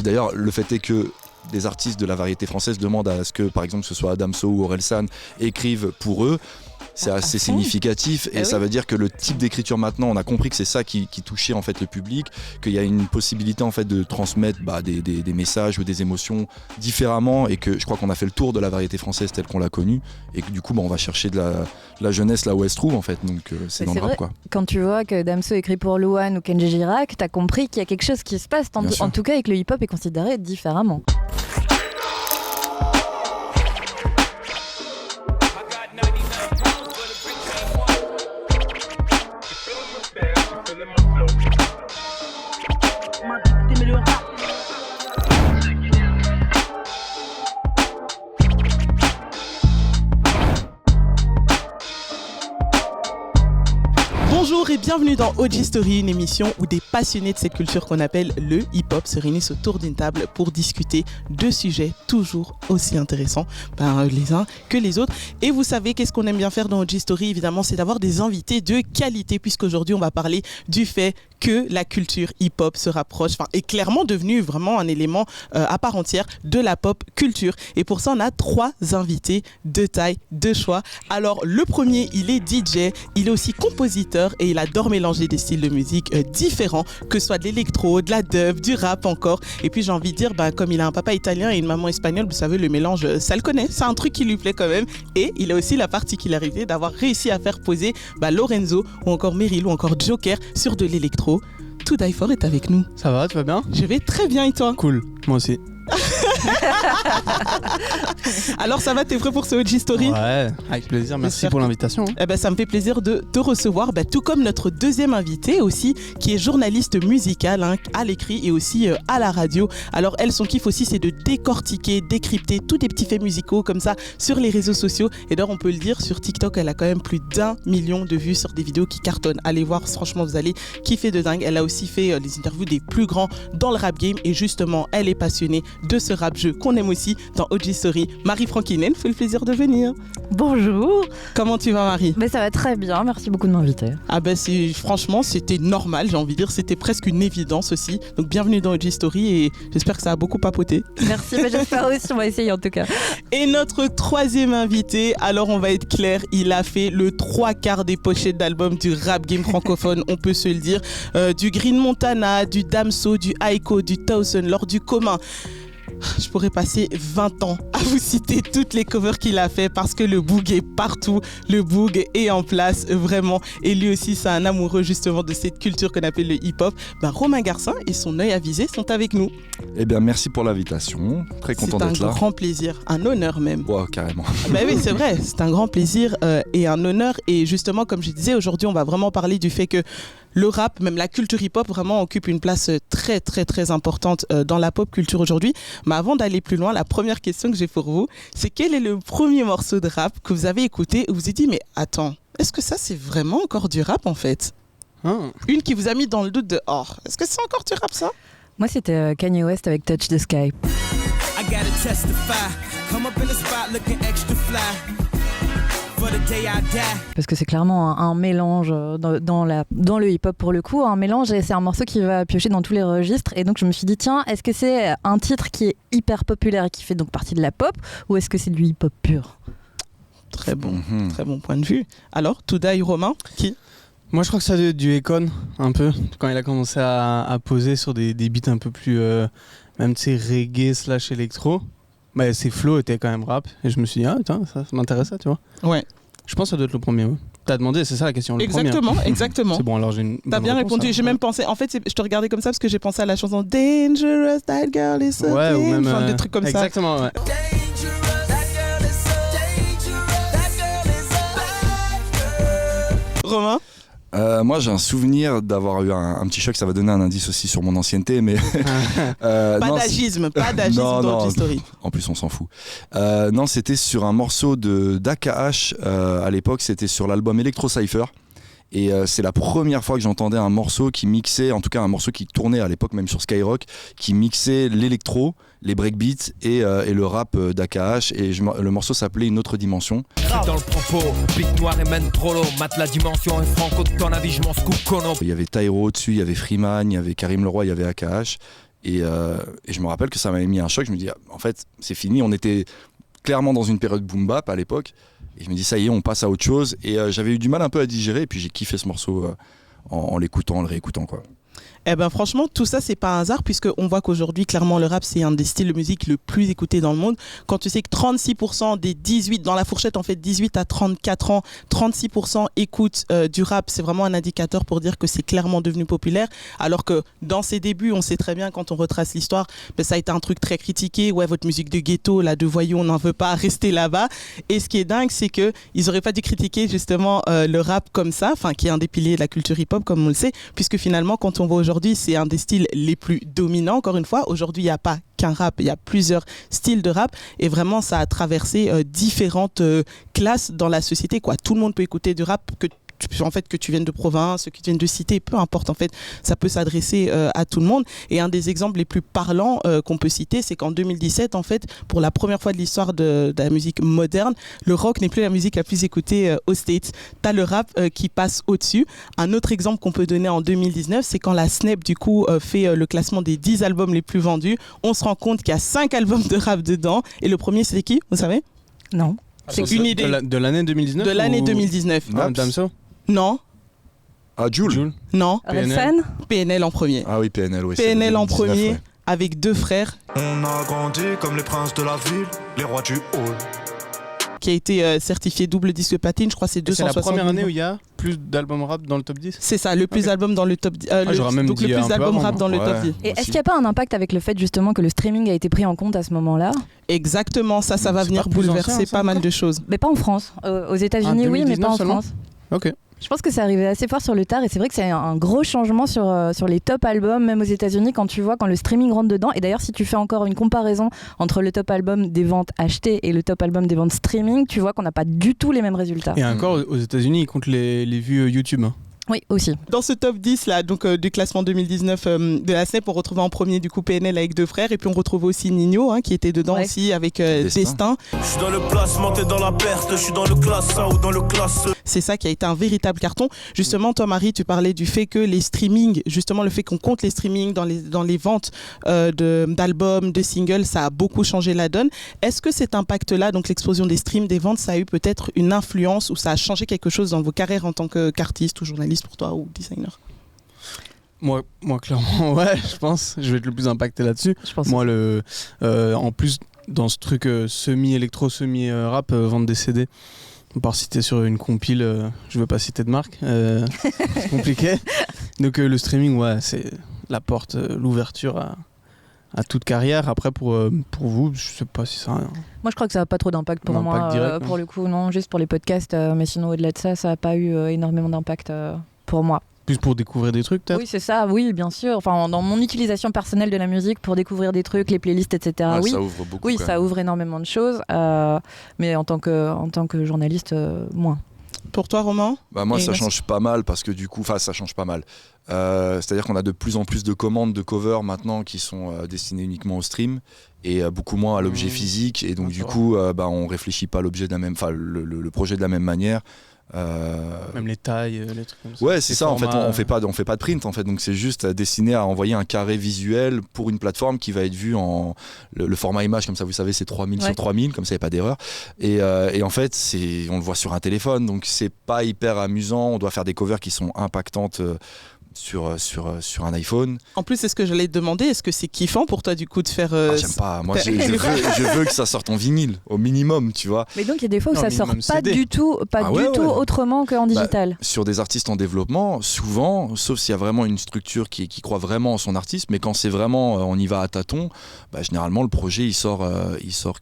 d'ailleurs, le fait est que des artistes de la variété française demandent à ce que, par exemple, ce soit Adamso ou Orelsan écrivent pour eux. C'est assez significatif et ça veut dire que le type d'écriture maintenant, on a compris que c'est ça qui touchait en fait le public, qu'il y a une possibilité en fait de transmettre des messages ou des émotions différemment et que je crois qu'on a fait le tour de la variété française telle qu'on l'a connue et que du coup on va chercher de la jeunesse là où elle se trouve en fait, donc c'est dans le rap quoi. Quand tu vois que Damso écrit pour Louane ou Kenji Girac, t'as compris qu'il y a quelque chose qui se passe, en tout cas et que le hip-hop est considéré différemment. Bonjour et bienvenue dans OG Story, une émission où des passionnés de cette culture qu'on appelle le hip-hop se réunissent autour d'une table pour discuter de sujets toujours aussi intéressants les uns que les autres. Et vous savez qu'est-ce qu'on aime bien faire dans OG Story, évidemment, c'est d'avoir des invités de qualité, puisqu'aujourd'hui on va parler du fait que la culture hip-hop se rapproche, est clairement devenue vraiment un élément à part entière de la pop culture. Et pour ça, on a 3 invités de taille, de choix. Alors, le premier, il est DJ, il est aussi compositeur et il adore mélanger des styles de musique différents, que ce soit de l'électro, de la dub, du rap encore. Et puis, j'ai envie de dire, comme il a un papa italien et une maman espagnole, vous savez, le mélange, ça le connaît. C'est un truc qui lui plaît quand même. Et il a aussi la particularité d'avoir réussi à faire poser Lorenzo ou encore Meryl ou encore Joker sur de l'électro. To Die For est avec nous. Ça va, tu vas bien? Je vais très bien et toi? Cool, moi aussi. Alors ça va, t'es prêt pour ce OG Story? Ouais, avec plaisir, merci pour l'invitation. Ça me fait plaisir de te recevoir, tout comme notre deuxième invité aussi, qui est journaliste musical à l'écrit et aussi à la radio. Alors elle, son kiff aussi, c'est de décortiquer, décrypter tous des petits faits musicaux comme ça sur les réseaux sociaux. Et d'ailleurs, on peut le dire, sur TikTok, elle a quand même plus d'1 million de vues sur des vidéos qui cartonnent. Allez voir, franchement, vous allez kiffer de dingue. Elle a aussi fait les interviews des plus grands dans le rap game et justement, elle est passionnée de ce rap-jeu qu'on aime aussi dans OG Story. Marie Frankinen fait le plaisir de venir. Bonjour. Comment tu vas, Marie? Ça va très bien, merci beaucoup de m'inviter. Franchement, c'était normal, j'ai envie de dire, c'était presque une évidence aussi. Donc bienvenue dans OG Story et j'espère que ça a beaucoup papoté. Merci, j'espère aussi, on va essayer en tout cas. Et notre troisième invité, alors on va être clair, il a fait le 3/4 des pochettes d'albums du rap game francophone, on peut se le dire. Du Green Montana, du Damso, du Aiko, du Towson, lors du commun. Je pourrais passer 20 ans à vous citer toutes les covers qu'il a fait parce que le Boog est partout, le Boog est en place vraiment et lui aussi c'est un amoureux justement de cette culture qu'on appelle le hip-hop. Romain Garcin et son œil avisé sont avec nous. Eh bien merci pour l'invitation, très content d'être là. C'est un grand plaisir, un honneur même. Wow, carrément. Oui c'est vrai, c'est un grand plaisir et un honneur et justement comme je disais aujourd'hui on va vraiment parler du fait que le rap, même la culture hip-hop, vraiment occupe une place très, très, très importante dans la pop culture aujourd'hui. Mais avant d'aller plus loin, la première question que j'ai pour vous, c'est quel est le premier morceau de rap que vous avez écouté et vous vous êtes dit, mais attends, est-ce que ça, c'est vraiment encore du rap en fait? Une qui vous a mis dans le doute de, est-ce que c'est encore du rap ça? Moi, c'était Kanye West avec Touch the Sky. I gotta testify, come up in the spot looking extra fly. Parce que c'est clairement un mélange dans le hip-hop pour le coup, un mélange et c'est un morceau qui va piocher dans tous les registres et donc je me suis dit tiens, est-ce que c'est un titre qui est hyper populaire et qui fait donc partie de la pop ou est-ce que c'est du hip-hop pur? Très bon point de vue. Alors, To Die, Romain, qui? Moi je crois que ça doit être du Akon un peu, quand il a commencé à poser sur des beats un peu plus, même tu sais, reggae / électro. Ses flows étaient quand même rap et je me suis dit ça m'intéresse ça, tu vois. Ouais. Je pense que ça doit être le premier. T'as demandé, c'est ça la question. Exactement. C'est bon, alors j'ai une. T'as bien répondu. J'ai même pensé. En fait, je te regardais comme ça parce que j'ai pensé à la chanson Dangerous, that girl is so ou même des trucs comme exactement, ça. Romain? Moi j'ai un souvenir d'avoir eu un petit choc, ça va donner un indice aussi sur mon ancienneté, mais pas d'agisme dans OG Story. En plus on s'en fout. Non, c'était sur un morceau d'AKH à l'époque, c'était sur l'album Electro Cypher. Et c'est la première fois que j'entendais un morceau qui mixait, en tout cas un morceau qui tournait à l'époque même sur Skyrock, qui mixait l'électro, les breakbeats et le rap d'AKH. Et le morceau s'appelait Une autre dimension. Dans le propos, pique noir et men trollo, mate la dimension et franco de ton avis, je m'en scoop kono. Il y avait Tyro dessus, il y avait Freeman, il y avait Karim Leroy, il y avait AKH. Et je me rappelle que ça m'avait mis un choc. Je me dis, en fait, c'est fini. On était clairement dans une période boom bap à l'époque. Et je me dis, ça y est, on passe à autre chose. Et j'avais eu du mal un peu à digérer. Et puis j'ai kiffé ce morceau en l'écoutant, en le réécoutant, quoi. Eh ben franchement, tout ça, c'est pas un hasard, puisqu'on voit qu'aujourd'hui, clairement, le rap, c'est un des styles de musique le plus écouté dans le monde. Quand tu sais que 36% des 18, dans la fourchette, en fait, 18 à 34 ans, 36% écoutent du rap, c'est vraiment un indicateur pour dire que c'est clairement devenu populaire. Alors que dans ses débuts, on sait très bien, quand on retrace l'histoire, ben, ça a été un truc très critiqué. Ouais, votre musique de ghetto, là, de voyous, on n'en veut pas, rester là-bas. Et ce qui est dingue, c'est qu'ils auraient pas dû critiquer justement le rap comme ça, enfin, qui est un des piliers de la culture hip-hop, comme on le sait, puisque finalement, quand on voit aujourd'hui, c'est un des styles les plus dominants. Encore une fois, aujourd'hui, il n'y a pas qu'un rap, il y a plusieurs styles de rap et vraiment, ça a traversé différentes classes dans la société, quoi. Tout le monde peut écouter du rap, que tu viennes de province, que tu viennes de cité, peu importe, en fait, ça peut s'adresser à tout le monde. Et un des exemples les plus parlants qu'on peut citer, c'est qu'en 2017, en fait, pour la première fois de l'histoire de la musique moderne, le rock n'est plus la musique la plus écoutée aux States. T'as le rap qui passe au-dessus. Un autre exemple qu'on peut donner en 2019, c'est quand la Snap, du coup, fait le classement des 10 albums les plus vendus. On se rend compte qu'il y a 5 albums de rap dedans. Et le premier, c'était qui, vous savez? Non. C'est une idée. De l'année 2019? De l'année 2019. Damso? Non. Ah, Jul. Non. Orelsan. PNL en premier. Ah oui, PNL, oui. PNL en 2019, premier, ouais. avec 2 frères. On a grandi comme les princes de la ville, les rois du hall. Qui a été certifié double disque platine, je crois que c'est 260. C'est la première année où il y a plus d'albums rap dans le top 10? C'est ça, le plus d'albums dans le top 10. J'aurais même donc dit le plus un peu d'albums avant, rap dans le ouais. top 10. Et est-ce qu'il n'y a pas un impact avec le fait justement que le streaming a été pris en compte à ce moment-là? Exactement, ça va C'est venir pas plus bouleverser ancien, ça, pas mal encore de choses. Mais pas en France. Aux États-Unis, oui, mais 2019 pas en seulement France. Ok. Je pense que c'est arrivé assez fort sur le tard et c'est vrai que c'est un gros changement sur les top albums, même aux États-Unis, quand tu vois quand le streaming rentre dedans. Et d'ailleurs, si tu fais encore une comparaison entre le top album des ventes achetées et le top album des ventes streaming, tu vois qu'on n'a pas du tout les mêmes résultats. Et encore, aux États-Unis, ils comptent les vues YouTube. Hein. Oui, aussi. Dans ce top 10 là, donc du classement 2019 de la SNEP, on retrouvait en premier du coup PNL avec 2 frères et puis on retrouve aussi Nino qui était dedans aussi avec Destin. Je suis dans le placement, t'es dans la perte, je suis dans le classe A ou dans le classe E. C'est ça qui a été un véritable carton. Justement, toi Marie, tu parlais du fait que les streamings, justement le fait qu'on compte les streamings dans les ventes d'albums, de singles, ça a beaucoup changé la donne. Est-ce que cet impact-là, donc l'explosion des streams, des ventes, ça a eu peut-être une influence ou ça a changé quelque chose dans vos carrières en tant qu'artiste ou journaliste pour toi ou designer? Moi, clairement, ouais, je pense. Je vais être le plus impacté là-dessus. Je pense. Moi, en plus, dans ce truc semi-électro, semi-rap, vendre des CD, on part citer sur une compile, je veux pas citer de marque, c'est compliqué. Donc le streaming, ouais, c'est la porte, l'ouverture à toute carrière. Après, pour vous, je sais pas si ça a un... Moi, je crois que ça n'a pas trop d'impact pour Un moi. impact direct, pour le coup, non, juste pour les podcasts. Mais sinon, au-delà de ça, ça n'a pas eu énormément d'impact pour moi. Plus pour découvrir des trucs, peut-être? Oui, c'est ça, oui, bien sûr. Enfin, dans mon utilisation personnelle de la musique, pour découvrir des trucs, les playlists, etc. Ouais, oui, ça ouvre beaucoup. oui, quand ça même. ouvre énormément de choses. Mais en tant que journaliste, moins. Pour toi Romain? Bah moi, Et ça merci. change pas mal parce que du coup, enfin, ça change pas mal. C'est-à-dire qu'on a de plus en plus de commandes de covers maintenant qui sont destinées uniquement au stream et beaucoup moins à l'objet physique. Et donc, du coup, on réfléchit pas l'objet de la même, enfin, le projet de la même manière. Même les tailles, les trucs comme ça. Ouais, c'est Les ça. En fait, formats, on fait pas de print. En fait, donc c'est juste destiné à envoyer un carré visuel pour une plateforme qui va être vue en le format image, comme ça. Vous savez, c'est 3000 sur 3000, comme ça, il n'y a pas d'erreur. Et en fait, on le voit sur un téléphone, donc c'est pas hyper amusant. On doit faire des covers qui sont impactantes. Sur un iPhone. En plus, c'est ce que j'allais te demander. Est-ce que c'est kiffant pour toi du coup de faire J'aime pas. Moi, je veux que ça sorte en vinyle, au minimum, tu vois. Mais donc, il y a des fois où Non, ça sort minimum pas CD. du tout, autrement qu'en digital. Sur des artistes en développement, souvent, sauf s'il y a vraiment une structure qui croit vraiment en son artiste, mais quand c'est vraiment on y va à tâtons, généralement le projet il sort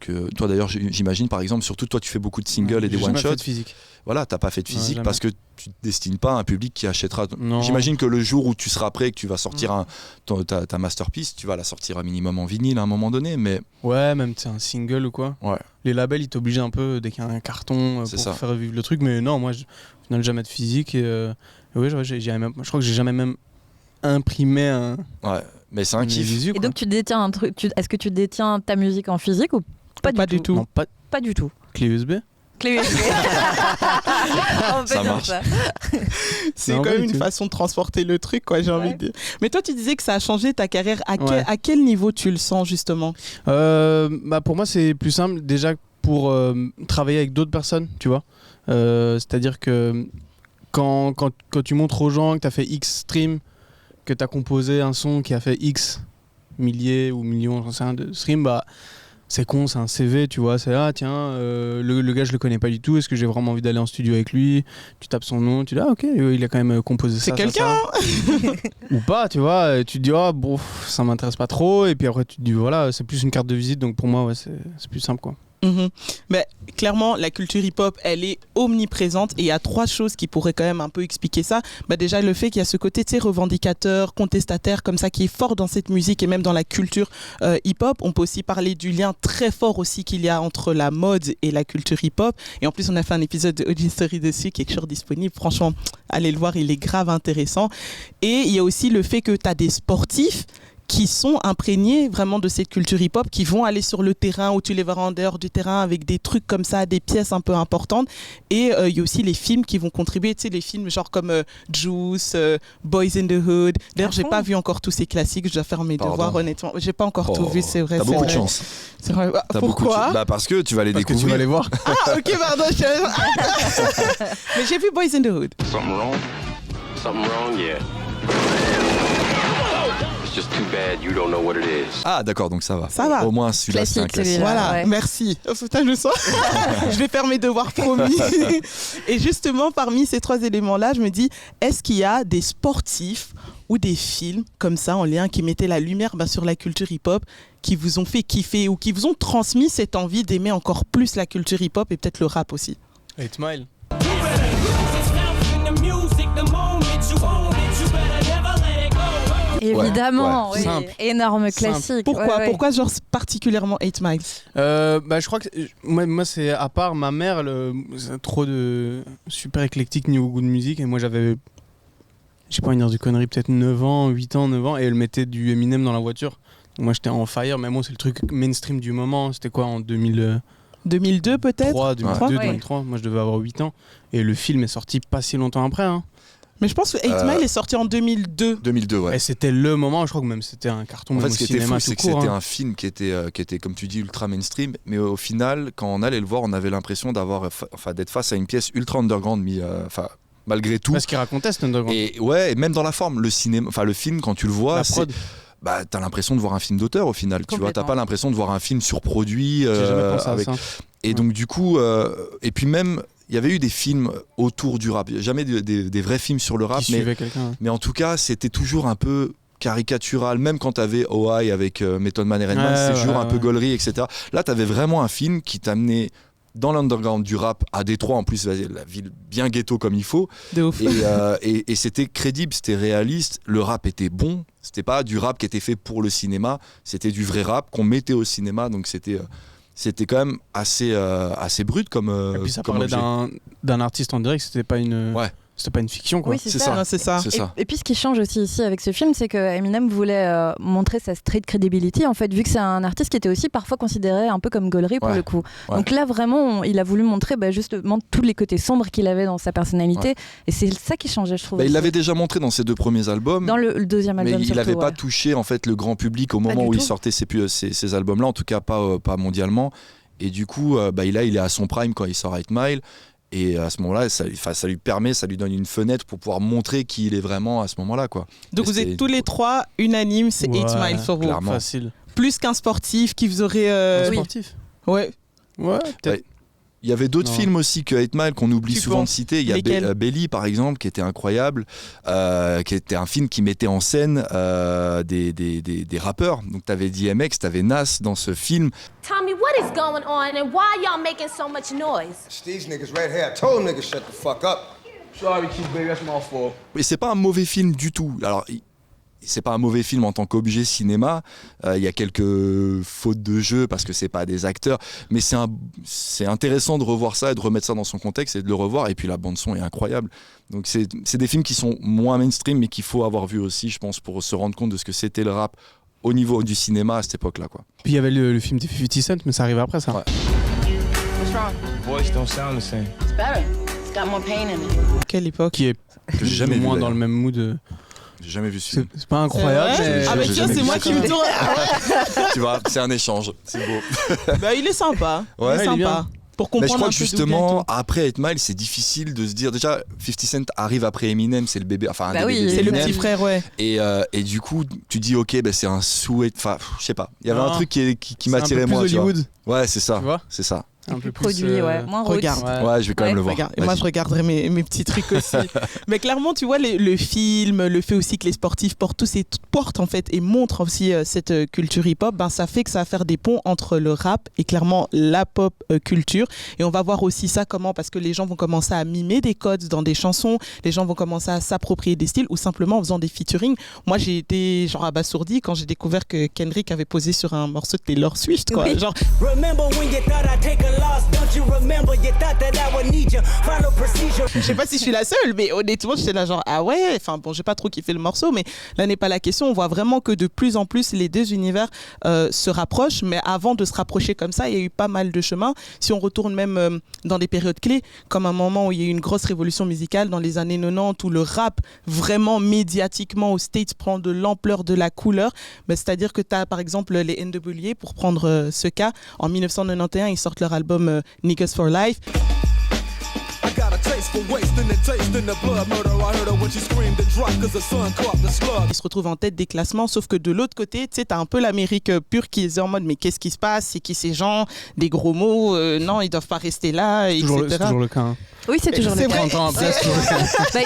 que. Toi d'ailleurs, j'imagine par exemple, surtout toi tu fais beaucoup de singles et des j'ai jamais one-shots. fait de physique. Voilà, t'as pas fait de physique jamais. parce que tu te destines pas à un public qui achètera. Non. J'imagine que le jour où tu seras prêt, que tu vas sortir ta masterpiece, tu vas la sortir un minimum en vinyle à un moment donné, mais Ouais, même c'est un single ou quoi. ouais. Les labels, ils t'obligent un peu dès qu'il y a un carton C'est pour ça. faire revivre le truc. Mais non, moi, au final, jamais de physique. Et ouais, je crois que j'ai jamais même imprimé un. Ouais, mais c'est un une kiff. visu, Et quoi. donc, tu détiens un truc. Est-ce que tu détiens ta musique en physique ou pas du tout. Non, pas Pas du tout. clé USB. Clé USB. On peut Ça dire marche. ça. C'est Non, quand oui, même une tu- façon de transporter le truc, quoi, j'ai envie de dire. Mais toi, tu disais que ça a changé ta carrière. À quel niveau tu le sens, justement? Pour moi, c'est plus simple déjà pour travailler avec d'autres personnes, tu vois. C'est-à-dire que quand tu montres aux gens que tu as fait X streams, que tu as composé un son qui a fait X milliers ou millions, j'en sais rien, de streams, bah, c'est con, c'est un CV, tu vois. C'est le gars, je le connais pas du tout. Est-ce que j'ai vraiment envie d'aller en studio avec lui? Tu tapes son nom, tu dis, ah ok, il a quand même composé ça. C'est quelqu'un, Ou pas, tu vois. Et tu te dis, ah bon, ça m'intéresse pas trop. Et puis après, tu te dis, voilà, c'est plus une carte de visite. Donc pour moi, ouais, c'est plus simple, quoi. Mais clairement, la culture hip-hop, elle est omniprésente et il y a 3 choses qui pourraient quand même un peu expliquer ça. Déjà, le fait qu'il y a ce côté revendicateur, contestataire comme ça qui est fort dans cette musique et même dans la culture hip-hop. On peut aussi parler du lien très fort aussi qu'il y a entre la mode et la culture hip-hop. Et en plus, on a fait un épisode de OG Story dessus qui est toujours disponible. Franchement, allez le voir, il est grave intéressant. Et il y a aussi le fait que tu as des sportifs qui sont imprégnés vraiment de cette culture hip-hop, qui vont aller sur le terrain où tu les verras en dehors du terrain avec des trucs comme ça, des pièces un peu importantes. Et il y a aussi les films qui vont contribuer, tu sais, les films genre comme Juice, Boys in the Hood. D'ailleurs, j'ai pas vu encore tous ces classiques, je dois faire mes devoirs, honnêtement. J'ai pas encore tout vu, c'est vrai. T'as beaucoup de chance. C'est vrai. T'as beaucoup de Pourquoi? chance. Parce que tu vas les Parce que découvrir. tu vas les voir. Ah, ok, pardon. Mais j'ai vu Boys in the Hood. Something wrong? Something wrong? Yeah. It's just too bad you don't know what it is. Ah d'accord, donc ça va. Ça va. Au moins celui-là c'est un Classique, classique. celui-là. Voilà, ouais. merci. Oh, putain, je le sens. Je vais faire mes devoirs, promis. Et justement, parmi ces 3 éléments-là, je me dis, est-ce qu'il y a des sportifs ou des films comme ça en lien qui mettaient la lumière sur la culture hip-hop, qui vous ont fait kiffer ou qui vous ont transmis cette envie d'aimer encore plus la culture hip-hop et peut-être le rap aussi? 8 Mile. Évidemment, ouais. oui. Simple. Énorme Simple. classique. Pourquoi? Ouais, ouais. Pourquoi genre particulièrement 8 Miles? Je crois que moi c'est à part ma mère, c'est trop de super éclectique niveau goût de musique, et moi j'avais, j'ai pas envie de dire du connerie, peut-être 9 ans, 8 ans, 9 ans, et elle mettait du Eminem dans la voiture. Donc moi j'étais en fire, mais moi c'est le truc mainstream du moment. C'était quoi, en 2003, 2002 peut-être? 2002, Ouais. 2003. Moi je devais avoir 8 ans, et le film est sorti pas si longtemps après, hein. Mais je pense que 8 Mile est sorti en 2002. 2002, ouais. Et c'était le moment, je crois que même c'était un carton. En même fait, au ce qui était cinéma, fou, tout c'est que court, c'était hein. un film qui était, comme tu dis, ultra mainstream, mais au final, quand on allait le voir, on avait l'impression d'être face à une pièce ultra underground, malgré tout. Parce qu'il racontait cet underground. Et ouais, et même dans la forme, le film, quand tu le vois, La prod. t'as l'impression de voir un film d'auteur au final. Tu vois, t'as pas l'impression de voir un film surproduit. J'ai jamais pensé avec... à ça. Et donc du coup, et puis même, il y avait eu des films autour du rap. Jamais des vrais films sur le rap, Qui suivait quelqu'un. mais en tout cas, c'était toujours un peu caricatural. Même quand t'avais OI avec Method Man et Redman, Ouais, c'était toujours ouais, un peu ouais. gaulerie, etc. Là, t'avais vraiment un film qui t'amenait dans l'underground du rap à Détroit, en plus la ville bien ghetto comme il faut, De ouf. et c'était crédible, c'était réaliste, le rap était bon, c'était pas du rap qui était fait pour le cinéma, c'était du vrai rap qu'on mettait au cinéma, donc c'était quand même assez brut comme Et puis ça comme parlait objet. d'un artiste en direct, c'était pas une fiction, quoi. Oui, C'est ça. C'est ça. C'est ça. Et puis ce qui change aussi ici avec ce film, c'est que Eminem voulait montrer sa street credibility, en fait, vu que c'est un artiste qui était aussi parfois considéré un peu comme gaulerie pour Ouais. le coup. Ouais. Donc là, vraiment, il a voulu montrer justement tous les côtés sombres qu'il avait dans sa personnalité. Ouais. Et c'est ça qui changeait, je trouve. Il aussi. l'avait déjà montré dans ses 2 premiers albums. Dans le deuxième album, Mais il surtout, n'avait pas ouais. touché en fait le grand public au moment du où il tout. sortait ces albums-là, en tout cas pas mondialement. Et du coup, il est à son prime quand il sort 8 Mile. Et à ce moment-là, ça lui donne une fenêtre pour pouvoir montrer qui il est vraiment à ce moment-là, quoi. Donc Et vous êtes c'était- tous les 3 unanimes, c'est 8 Ouais, Miles pour vous. clairement. Facile. Plus qu'un sportif qui vous aurait... Oui. Sportif. Ouais. Ouais, peut-être. Ouais. Il y avait d'autres Non. films aussi que 8 Mile qu'on oublie Tu souvent penses de citer. Il y a lesquels Belly par exemple qui était incroyable, qui était un film qui mettait en scène des rappeurs. Donc t'avais DMX, t'avais Nas dans ce film. Tommy, what is going on and why y'all making so much noise? It's these niggas right here. I told niggas shut the fuck up. Sorry, Chief Baby, that's my fault. Et c'est pas un mauvais film du tout. Alors c'est pas un mauvais film en tant qu'objet cinéma. Il y a quelques fautes de jeu parce que c'est pas des acteurs, mais c'est intéressant de revoir ça et de remettre ça dans son contexte et de le revoir. Et puis la bande son est incroyable. Donc c'est des films qui sont moins mainstream, mais qu'il faut avoir vu aussi, je pense, pour se rendre compte de ce que c'était le rap au niveau du cinéma à cette époque-là, quoi. Puis il y avait le film des 50 Cent, mais ça arrive après ça. Ouais. What's wrong? Voice don't sound the same. It's better. It's Quelle époque? Qui est Que j'ai jamais plus ou moins vu, dans le même mood. J'ai jamais vu ce film. C'est pas incroyable. C'est vrai? Ah bah j'ai tiens, jamais c'est vu moi ça. qui me tourne. Tu vois, c'est un échange. C'est beau. Bah il est sympa. Ouais, il est il est bien. sympa. Pour Mais comprendre je crois un que peu d'où vient justement, tout. après 8 Mile, c'est difficile de se dire. Déjà, 50 Cent arrive après Eminem, c'est le bébé. Enfin, un Bah des oui, bébés C'est le d'Eminem. petit frère, ouais. Et du coup, tu dis, ok, bah, c'est un souhait. Enfin, je sais pas. Il y avait Non. un truc qui C'est m'attirait un peu moi. plus tu vois. Hollywood. Ouais, c'est ça. Tu vois C'est ça. Un peu plus produit, ouais. Moins roots. Regarde. Ouais, je vais quand même le voir. Regarde, et moi Vas-y. je regarderai mes petits trucs aussi. Mais clairement, tu vois, le film, le fait aussi que les sportifs portent en fait et montrent aussi cette culture hip-hop, ben, ça fait que ça va faire des ponts entre le rap et clairement la pop culture. Et on va voir aussi ça comment, parce que les gens vont commencer à mimer des codes dans des chansons, les gens vont commencer à s'approprier des styles ou simplement en faisant des featuring. Moi, j'ai été genre abasourdi quand j'ai découvert que Kendrick avait posé sur un morceau de Taylor Swift, quoi. Oui. Genre, Remember when you thought I'd take a loss? Don't you remember you thought that I would need you? Follow procedure. je sais pas si je suis la seule, mais honnêtement, j'étais là genre, ah ouais, enfin bon, j'ai pas trop kiffé le morceau, mais là n'est pas la question. On voit vraiment que de plus en plus, les deux univers se rapprochent, mais avant de se rapprocher comme ça, il y a eu pas mal de chemin. Si on retourne même dans des périodes clés, comme un moment où il y a eu une grosse révolution musicale dans les années 90, où le rap, vraiment médiatiquement aux States, prend de l'ampleur, de la couleur, ben, c'est-à-dire que tu as par exemple les NWA, pour prendre ce cas, en 1991, ils sortent leur album Niggas for Life. I got a taste for wasting and tasting the blood. Murder, I heard her when she screamed and dropped cause the sun caught the slug. Ils se retrouvent en tête des classements, sauf que de l'autre côté, tu sais, t'as un peu l'Amérique pure qui est en mode mais qu'est-ce qui se passe, c'est qui ces gens, des gros mots, non, ils doivent pas rester là, C'est etc. toujours le cas. Hein. Oui, c'est toujours C'est le cas. vrai. 30 ans après, c'est toujours le cas. Bah,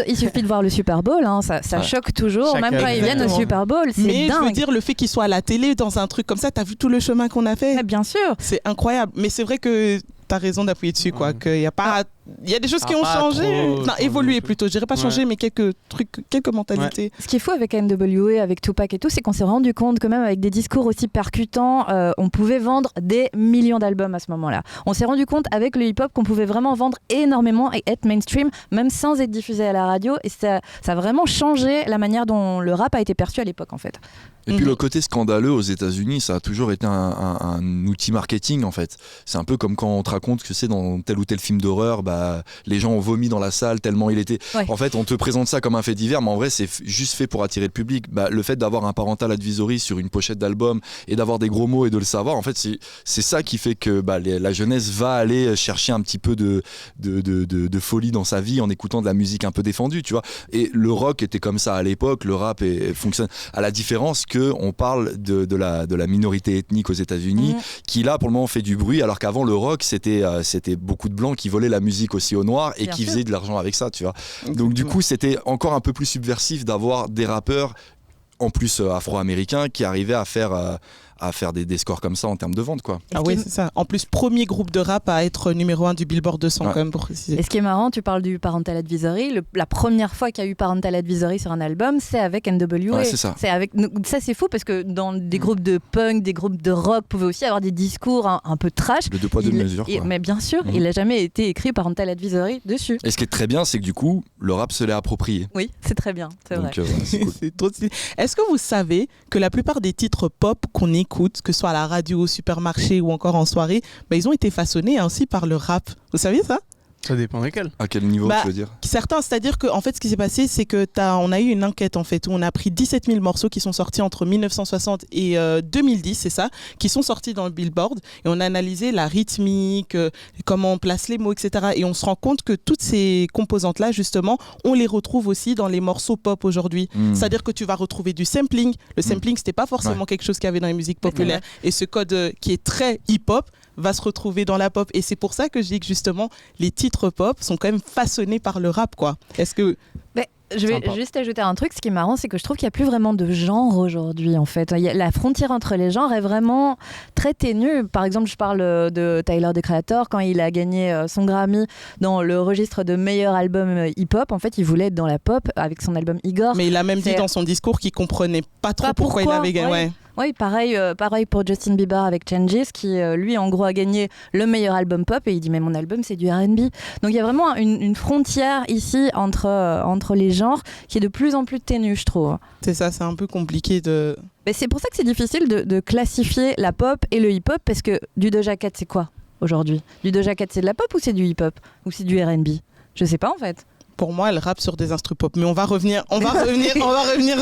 il suffit de voir le Super Bowl, hein, ça Ouais. choque toujours, Chaque même quand année. ils viennent au Exactement. Super Bowl, c'est Mais je veux dingue. dire, le fait qu'ils soient à la télé dans un truc comme ça, t'as vu tout le chemin qu'on a fait, Mais bien sûr. c'est incroyable. Mais c'est vrai que t'as raison d'appuyer dessus, quoi, Ouais. qu'il y a pas... Il y a des choses qui ont pas changé, trop non, évolué changé. plutôt, je dirais pas Ouais. changer, mais quelques trucs, quelques mentalités. Ce qui est fou avec NWA, avec Tupac et tout, c'est qu'on s'est rendu compte que même avec des discours aussi percutants, on pouvait vendre des millions d'albums à ce moment-là. On s'est rendu compte avec le hip-hop qu'on pouvait vraiment vendre énormément et être mainstream, même sans être diffusé à la radio. Et ça a vraiment changé la manière dont le rap a été perçu à l'époque, en fait. Et puis le côté scandaleux aux États-Unis, ça a toujours été un outil marketing en fait. C'est un peu comme quand on te raconte que c'est dans tel ou tel film d'horreur, bah, les gens ont vomi dans la salle tellement il était. Ouais. En fait, on te présente ça comme un fait divers, mais en vrai, c'est juste fait pour attirer le public. Bah, le fait d'avoir un parental advisory sur une pochette d'album et d'avoir des gros mots et de le savoir, en fait, c'est ça qui fait que bah, la jeunesse va aller chercher un petit peu de folie dans sa vie en écoutant de la musique un peu défendue, tu vois. Et le rock était comme ça à l'époque, le rap fonctionne à la différence que on parle de la minorité ethnique aux États-Unis qui là pour le moment fait du bruit alors qu'avant le rock c'était beaucoup de blancs qui volaient la musique aussi au noir et Bien qui sûr. faisaient de l'argent avec ça, tu vois. Donc du coup c'était encore un peu plus subversif d'avoir des rappeurs en plus afro-américains qui arrivaient à faire des scores comme ça en termes de vente, quoi. Ah ouais, c'est ça. En plus, premier groupe de rap à être numéro 1 du Billboard 200, quand même, pour préciser. Et ce qui est marrant, tu parles du Parental Advisory. La première fois qu'il y a eu Parental Advisory sur un album, c'est avec NWA. Ouais, c'est ça. Ça, c'est fou parce que dans des groupes de punk, des groupes de rock pouvaient aussi avoir des discours un peu trash. Le deux poids deux mesures, quoi. Mais bien sûr, il n'a jamais été écrit Parental Advisory dessus. Et ce qui est très bien, c'est que du coup, le rap se l'est approprié. Oui, c'est très bien, c'est vrai. Donc voilà, c'est cool. C'est trop stylé. Est-ce que vous savez que la plupart des titres pop qu'on écoute, que ce soit à la radio, au supermarché ou encore en soirée, bah, ils ont été façonnés ainsi par le rap. Vous saviez ça? Ça dépend desquels. À quel niveau Bah, tu veux dire? Certains, c'est-à-dire qu'en fait, ce qui s'est passé, c'est que on a eu une enquête en fait où on a pris 17 000 morceaux qui sont sortis entre 1960 et 2010, c'est ça, qui sont sortis dans le Billboard et on a analysé la rythmique, comment on place les mots, etc. Et on se rend compte que toutes ces composantes-là, justement, on les retrouve aussi dans les morceaux pop aujourd'hui. C'est-à-dire que tu vas retrouver du sampling. Le sampling, c'était pas forcément quelque chose qu'il y avait dans les musiques populaires. Et ce code qui est très hip-hop va se retrouver dans la pop. Et c'est pour ça que je dis que justement, les titres pop sont quand même façonnés par le rap, quoi. Est-ce que... Je vais juste ajouter un truc. Ce qui est marrant, c'est que je trouve qu'il n'y a plus vraiment de genre aujourd'hui, en fait. La frontière entre les genres est vraiment très ténue. Par exemple, je parle de Tyler, the Creator. Quand il a gagné son Grammy dans le registre de meilleur album hip-hop, en fait, il voulait être dans la pop avec son album Igor. Mais il a même dit dans son discours qu'il comprenait pas trop pourquoi il avait gagné. Ouais. Oui, pareil pour Justin Bieber avec Changes, qui lui en gros a gagné le meilleur album pop et il dit mais mon album c'est du R&B. Donc il y a vraiment une frontière ici entre les genres qui est de plus en plus ténue, je trouve. C'est ça, c'est un peu compliqué de... Mais c'est pour ça que c'est difficile de classifier la pop et le hip-hop parce que du Doja Cat c'est quoi aujourd'hui? Du Doja Cat c'est de la pop ou c'est du hip-hop ou c'est du R&B? Je sais pas en fait. Pour moi, elle rappe sur des instruments pop. Mais on va revenir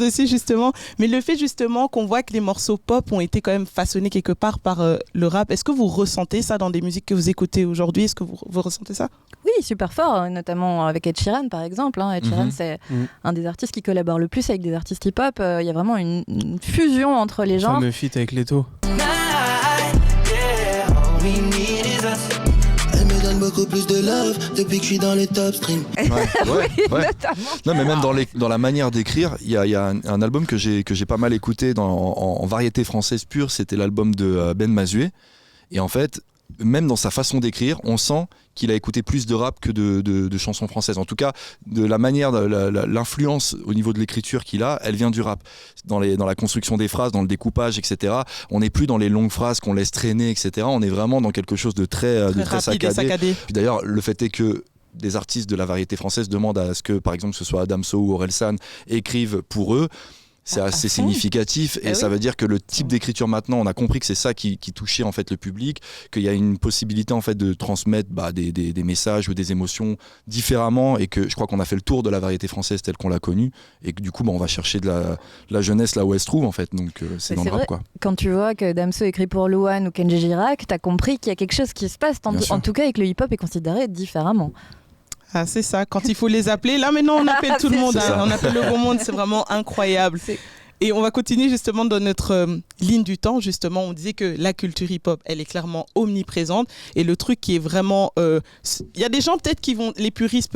dessus justement. Mais le fait justement qu'on voit que les morceaux pop ont été quand même façonnés quelque part par le rap, est-ce que vous ressentez ça dans des musiques que vous écoutez aujourd'hui? Est-ce que vous ressentez ça? Oui, super fort, notamment avec Ed Sheeran par exemple. Ed Sheeran, c'est un des artistes qui collabore le plus avec des artistes hip-hop. Il y a vraiment une fusion entre les genres. Le feat avec Leto. Beaucoup plus de love depuis que je suis dans les top streams. Ouais. Non, mais même dans la manière d'écrire, il y a un album que j'ai pas mal écouté en variété française pure, c'était l'album de Ben Mazué. Et en fait, même dans sa façon d'écrire, on sent qu'il a écouté plus de rap que de chansons françaises. En tout cas, de la manière, l'influence au niveau de l'écriture qu'il a, elle vient du rap. Dans la construction des phrases, dans le découpage, etc. On n'est plus dans les longues phrases qu'on laisse traîner, etc. On est vraiment dans quelque chose de très saccadé. Puis d'ailleurs, le fait est que des artistes de la variété française demandent à ce que, par exemple, ce soit Damso ou Orelsan écrivent pour eux. C'est assez significatif et ça veut dire que le type d'écriture maintenant, on a compris que c'est ça qui touchait en fait le public, qu'il y a une possibilité en fait de transmettre des messages ou des émotions différemment et que je crois qu'on a fait le tour de la variété française telle qu'on l'a connue et que du coup on va chercher de la jeunesse là où elle se trouve en fait, donc c'est dans le rap quoi. Quand tu vois que Damso écrit pour Louane ou Kenji Girac, t'as compris qu'il y a quelque chose qui se passe, en tout cas et que le hip-hop est considéré différemment. Ah, c'est ça, quand il faut les appeler. Là, maintenant, on appelle tout le monde. On appelle le bon monde, c'est vraiment incroyable. Et on va continuer justement dans notre ligne du temps. Justement, on disait que la culture hip-hop, elle est clairement omniprésente. Et le truc qui est vraiment... Il y a des gens peut-être qui vont... Les puristes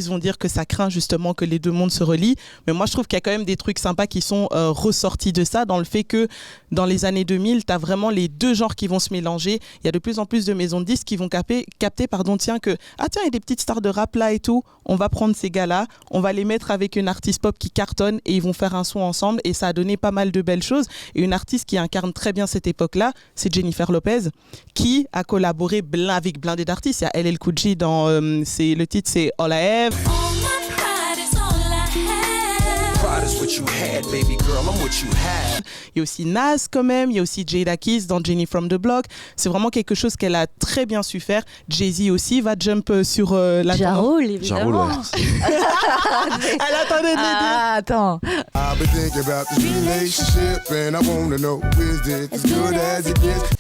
vont dire que ça craint justement que les deux mondes se relient. Mais moi, je trouve qu'il y a quand même des trucs sympas qui sont ressortis de ça, dans le fait que dans les années 2000, tu as vraiment les deux genres qui vont se mélanger. Il y a de plus en plus de maisons de disques qui vont capter, tiens, il y a des petites stars de rap là et tout. On va prendre ces gars-là, on va les mettre avec une artiste pop qui cartonne et ils vont faire un son ensemble. Et ça a donné pas mal de belles choses. Et une artiste qui incarne très bien cette époque-là, c'est Jennifer Lopez, qui a collaboré avec blindé d'artistes. Il y a LL Cool J dans le titre, c'est All I Have. Il y a aussi Nas quand même, il y a aussi Jada Kiss dans Jenny from the Block. C'est vraiment quelque chose qu'elle a très bien su faire. Jay-Z aussi va jump sur la... Ja Rule, évidemment. Ja Rule, Elle attendait de le dire. Attends.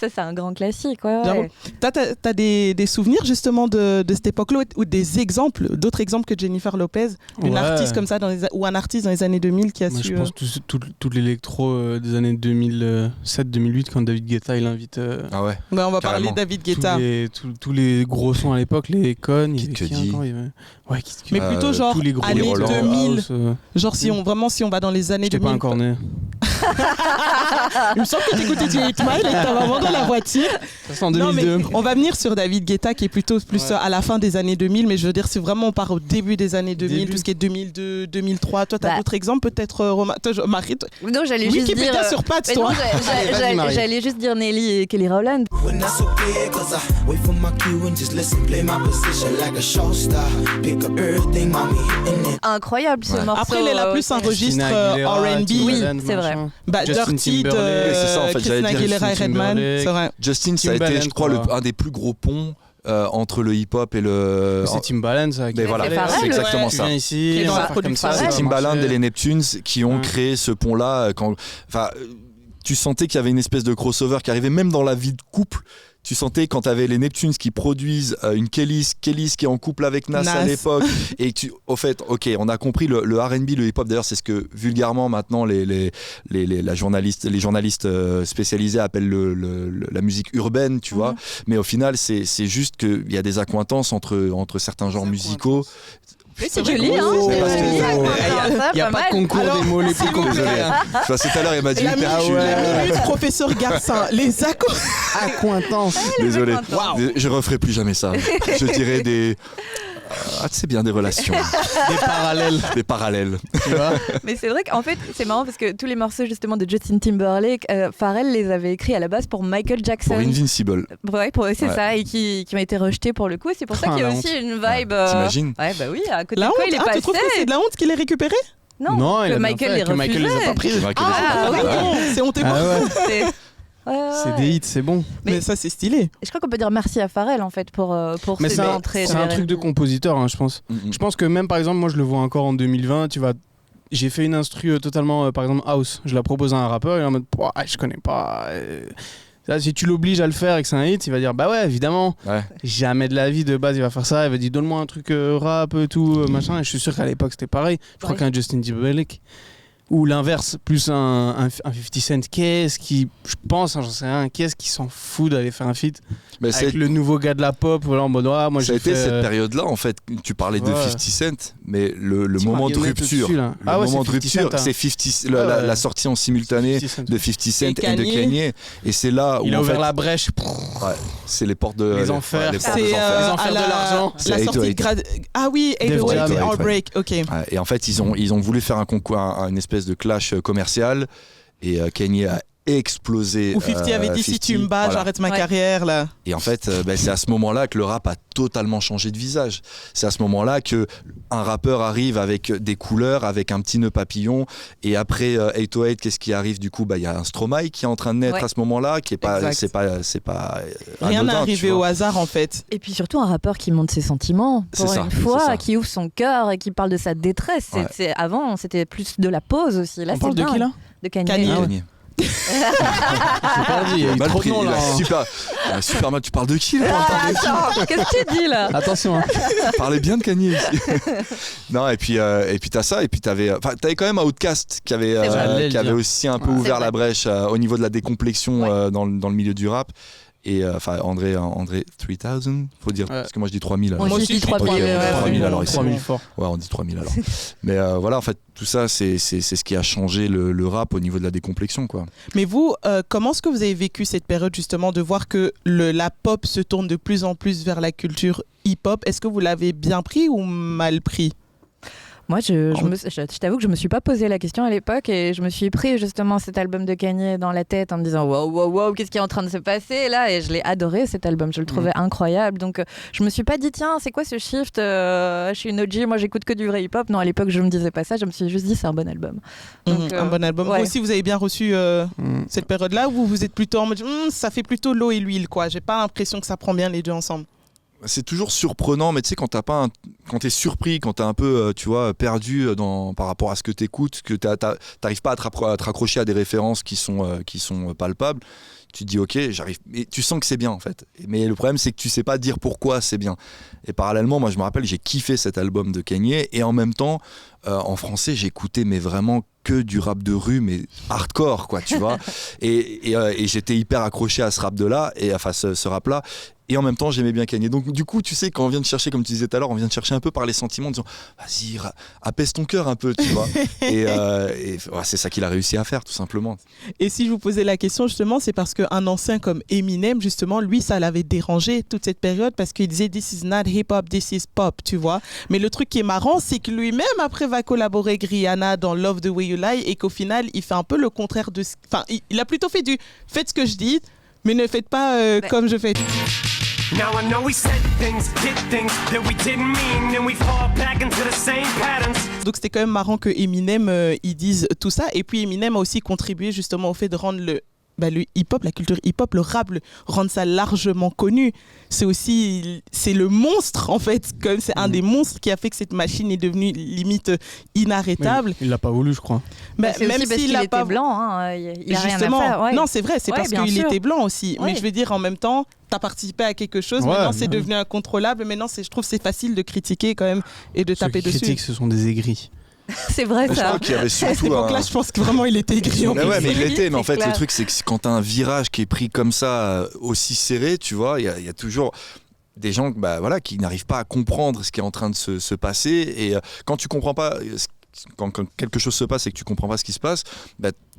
Ça, c'est un grand classique. Ouais. T'as des souvenirs justement de cette époque-là ou d'autres exemples que Jennifer Lopez, une artiste comme ça ou un artiste dans les années 2000 qui a su... Je pense tout l'électro des années 2007-2008 quand David Guetta il invite... on va parler de David Guetta. Tous les gros sons à l'époque, les Con, Kid Cudi. Mais plutôt genre années 2000. Genre si on va dans les années 2000. J'étais pas encore né. Il me semble que t'écoutais du 8 Mile et que t'as vraiment dans la voiture. Ça c'est en 2002. On va venir sur David Guetta qui est plutôt plus à la fin des années 2000, mais je veux dire c'est vraiment on part au début des années 2000, tout ce qui est 2002, 2003. Toi t'as d'autres exemples peut-être Romain? Marie? Non, j'allais juste dire sur pattes toi. J'allais juste dire Nelly et Kelly Rowland. Incroyable ce morceau. Après elle a plus un registre R&B. Oui, c'est vrai. Dirty de Christina Aguilera et Redman, c'est vrai. Justin, ça a été, je crois, un des plus gros ponts entre le hip-hop et le... C'est Timbaland, ça. Mais voilà, c'est exactement ça. Ici, c'est Timbaland et les Neptunes qui ont créé ce pont-là. Tu sentais qu'il y avait une espèce de crossover qui arrivait même dans la vie de couple. Tu sentais quand t'avais les Neptunes qui produisent une Kellys qui est en couple avec Nas à l'époque et au fait, ok, on a compris le R&B, le hip-hop. D'ailleurs, c'est ce que vulgairement maintenant les journalistes spécialisés appellent la musique urbaine, tu vois. Mais au final, c'est juste qu'il y a des accointances entre certains genres musicaux. C'est joli, hein. Il n'y a pas de concours des mots les plus compliqués. C'est tout à l'heure, il m'a dit la minute, professeur Garcin, les accointances. Désolé, je referai plus jamais ça. Je dirais des... c'est bien des relations. Des parallèles. Tu vois. Mais c'est vrai qu'en fait, c'est marrant parce que tous les morceaux justement de Justin Timberlake, Pharrell les avait écrits à la base pour Michael Jackson. Pour Invincible. C'est ça, et qui m'a été rejeté pour le coup. C'est pour ça qu'il y a aussi une vibe. T'imagines? Ouais, bah oui, à côté la de quoi honte. il est passé. Tu trouves que c'est de la honte qu'il ait récupéré? Non, que Michael les a pas pris. C'est honteux. C'est des hits, c'est bon. Mais ça, c'est stylé. Je crois qu'on peut dire merci à Pharrell en fait pour mais ses entrées. C'est un truc de compositeur, hein, je pense. Je pense que même par exemple, moi je le vois encore en 2020, j'ai fait une instru totalement, par exemple, house. Je la propose à un rappeur, il est en mode, je connais pas. Là, si tu l'obliges à le faire et que c'est un hit, il va dire, bah ouais, évidemment. Ouais. Jamais de la vie de base, il va faire ça. Il va dire, donne-moi un truc rap, tout, machin. Et je suis sûr qu'à l'époque, c'était pareil. Je crois qu'un Justin Timberlake. Ou l'inverse, plus un 50 Cent, qu'est-ce qui, je pense, j'en sais rien, qu'est-ce qui s'en fout d'aller faire un feat avec le nouveau gars de la pop, voilà, en mode moi ça a été cette période-là en fait, tu parlais de 50 Cent, mais le moment de rupture, c'est 50, la sortie en simultané de 50 Cent et de Kanye, et c'est là où il a ouvert la brèche, c'est les portes de les enfers, les enfers de l'argent, la sortie de ah oui, 808 et Heartbreak, ok. Et en fait ils ont voulu faire un concours, une espèce de clash commercial, et Kanye a explosé. Où 50 avait dit 50, si tu me bats, j'arrête ma carrière là. Et en fait, c'est à ce moment-là que le rap a totalement changé de visage. C'est à ce moment-là que un rappeur arrive avec des couleurs, avec un petit nœud papillon, et après 808, qu'est-ce qui arrive du coup ? Il y a un Stromae qui est en train de naître à ce moment-là, qui est pas, c'est pas rien n'est arrivé au hasard en fait. Et puis surtout un rappeur qui montre ses sentiments pour une fois, qui ouvre son cœur et qui parle de sa détresse. Avant, c'était plus de la pause aussi. Là, on parle de qui là ? De Kanye. C'est pas dit, il y a eu trop de noms là. Super mal, tu parles de qui là ? Attends, qu'est-ce que tu dis là ? Attention. Parlez bien de Kanye ici. Non, et puis t'as ça, et puis t'avais quand même Outkast qui avait aussi un peu ouvert la brèche au niveau de la décomplexion dans le milieu du rap. Et André 3000, faut dire, parce que moi je dis 3000 alors. Moi aussi je dis 3000 alors ici. 3000 fort. Ouais, on dit 3000 alors. Mais voilà, en fait, tout ça, c'est ce qui a changé le rap au niveau de la décomplexion, quoi. Mais vous, comment est-ce que vous avez vécu cette période justement de voir que la pop se tourne de plus en plus vers la culture hip-hop ? Est-ce que vous l'avez bien pris ou mal pris ? Moi, je t'avoue que je me suis pas posé la question à l'époque et je me suis pris justement cet album de Kanye dans la tête en me disant wow, qu'est-ce qui est en train de se passer là ? Et je l'ai adoré cet album, je le trouvais incroyable. Donc je me suis pas dit tiens, c'est quoi ce shift ? Je suis une OG, moi j'écoute que du vrai hip-hop. Non, à l'époque je me disais pas ça, je me suis juste dit c'est un bon album. Donc, un bon album. Ouais. Vous aussi, vous avez bien reçu cette période-là où vous êtes plutôt en mode ça fait plutôt l'eau et l'huile quoi. J'ai pas l'impression que ça prend bien les deux ensemble. C'est toujours surprenant, mais tu sais, quand t'es surpris, quand t'es un peu, tu vois, perdu par rapport à ce que t'écoutes, que t'arrives pas à te raccrocher à des références qui sont palpables, tu te dis ok, j'arrive, mais tu sens que c'est bien en fait. Mais le problème, c'est que tu sais pas dire pourquoi c'est bien. Et parallèlement, moi je me rappelle, j'ai kiffé cet album de Kanye, et en même temps, en français, j'écoutais mais vraiment que du rap de rue, mais hardcore quoi, tu vois. Et j'étais hyper accroché à ce rap de là, et enfin ce rap là. Et en même temps, j'aimais bien Kanye. Donc, du coup, tu sais, quand on vient de chercher, comme tu disais tout à l'heure, on vient de chercher un peu par les sentiments, en disant vas-y, apaise ton cœur un peu, tu vois. et c'est ça qu'il a réussi à faire, tout simplement. Et si je vous posais la question, justement, c'est parce qu'un ancien comme Eminem, justement, lui, ça l'avait dérangé toute cette période parce qu'il disait this is not hip-hop, this is pop, tu vois. Mais le truc qui est marrant, c'est que lui-même, après, va collaborer avec Rihanna dans Love the Way You Lie et qu'au final, il fait un peu le contraire de. Enfin, il a plutôt fait faites ce que je dis, mais ne faites pas comme je fais. Now I know we said things, did things that we didn't mean, and we fall back into the same patterns. Donc c'était quand même marrant que Eminem ils disent tout ça, et puis Eminem a aussi contribué justement au fait de rendre le hip-hop, la culture hip-hop, le rap, rendre ça largement connu. C'est le monstre en fait, comme c'est un des monstres qui a fait que cette machine est devenue limite inarrêtable. Mais il l'a pas voulu, je crois. Même s'il était blanc, il a rien à faire. Ouais. Non, c'est vrai, c'est parce qu'il était blanc aussi. Ouais. Mais je veux dire en même temps, t'as participé à quelque chose, maintenant c'est devenu incontrôlable. Maintenant, je trouve que c'est facile de critiquer quand même et de taper dessus. Ceux qui critiquent, ce sont des aigris. C'est vrai ça. Je crois qu'il y avait surtout là, je pense que vraiment il était aigri. Mais il l'était, mais en fait le truc c'est que quand t'as un virage qui est pris comme ça, aussi serré, tu vois, il y a toujours des gens qui n'arrivent pas à comprendre ce qui est en train de se passer, et quand tu comprends pas, quand quelque chose se passe et que tu comprends pas ce qui se passe,